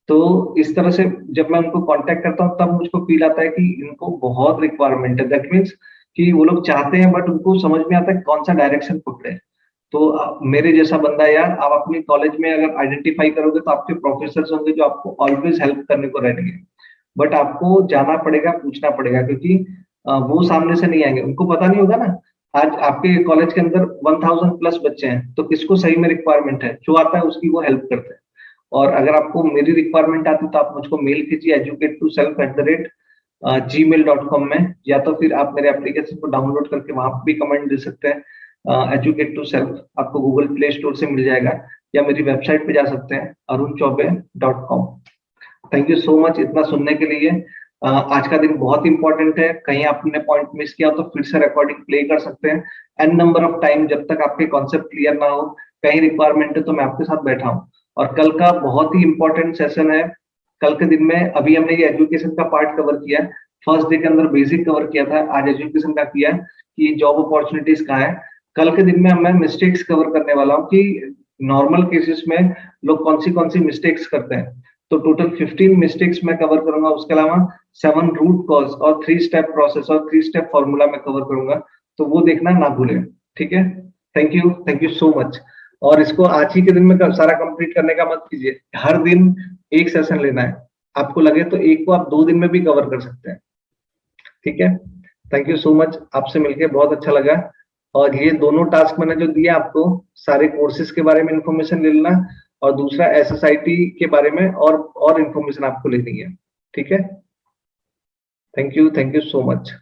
तो इस तरह से जब मैं उनको कांटेक्ट करता हूँ तब मुझको फील आता है कि इनको बहुत रिक्वायरमेंट है। दैट मीन्स कि वो लोग चाहते हैं बट उनको समझ में आता है कौन सा डायरेक्शन पकड़े। तो मेरे जैसा बंदा यार, आप अपनी कॉलेज में अगर आइडेंटिफाई करोगे तो आपके प्रोफेसर होंगे जो आपको ऑलवेज हेल्प करने को रेडी है, बट आपको जाना पड़ेगा, पूछना पड़ेगा, क्योंकि वो सामने से नहीं आएंगे, उनको पता नहीं होगा ना। आज आपके कॉलेज के अंदर 1000 प्लस बच्चे हैं तो किसको सही में रिक्वायरमेंट है, जो आता है उसकी वो हेल्प करते हैं। और अगर आपको मेरी रिक्वायरमेंट आती तो आप मुझको मेल कीजिए educate2self@gmail.com में, या तो फिर आप मेरे एप्लीकेशन को डाउनलोड करके वहां पे भी कमेंट दे सकते हैं। educate2self आपको गूगल प्ले स्टोर से मिल जाएगा, या मेरी वेबसाइट पे जा सकते हैं arunchaube.com। Thank you so much इतना सुनने के लिए। आज का दिन बहुत इंपॉर्टेंट है, कहीं आपने पॉइंट मिस किया तो फिर से रिकॉर्डिंग प्ले कर सकते हैं एन नंबर ऑफ टाइम, जब तक आपके कॉन्सेप्ट क्लियर ना हो, कहीं रिक्वायरमेंट है तो मैं आपके साथ बैठा हूँ। और कल का बहुत ही इंपॉर्टेंट सेशन है। कल के दिन में अभी हमने ये एजुकेशन का पार्ट कवर किया है, फर्स्ट डे के अंदर बेसिक कवर किया था, आज एजुकेशन का किया कि जॉब अपॉर्चुनिटीज कहाँ है। कल के दिन में मैं मिस्टेक्स कवर करने वाला हूँ कि नॉर्मल केसेस में लोग कौन सी मिस्टेक्स करते हैं। तो टोटल 15 मिस्टेक्स मैं कवर करूंगा, उसके अलावा 7 रूट कॉज और 3 स्टेप प्रोसेस और 3 स्टेप फॉर्मूला मैं कवर करूंगा, तो वो देखना ना भूलें। ठीक है, थैंक यू सो मच। और इसको आज ही के दिन में सारा कंप्लीट करने का मत कीजिए, हर दिन एक सेशन लेना है। आपको लगे तो एक को आप 2 दिन में भी कवर कर सकते हैं। ठीक है, थैंक यू सो मच, आपसे मिलके बहुत अच्छा लगा। और ये दोनों टास्क मैंने जो दिया आपको, सारे कोर्सेज के बारे में इंफॉर्मेशन ले लेना, और दूसरा एसएसआईटी के बारे में और इंफॉर्मेशन आपको लेनी है। ठीक है, थैंक यू सो मच।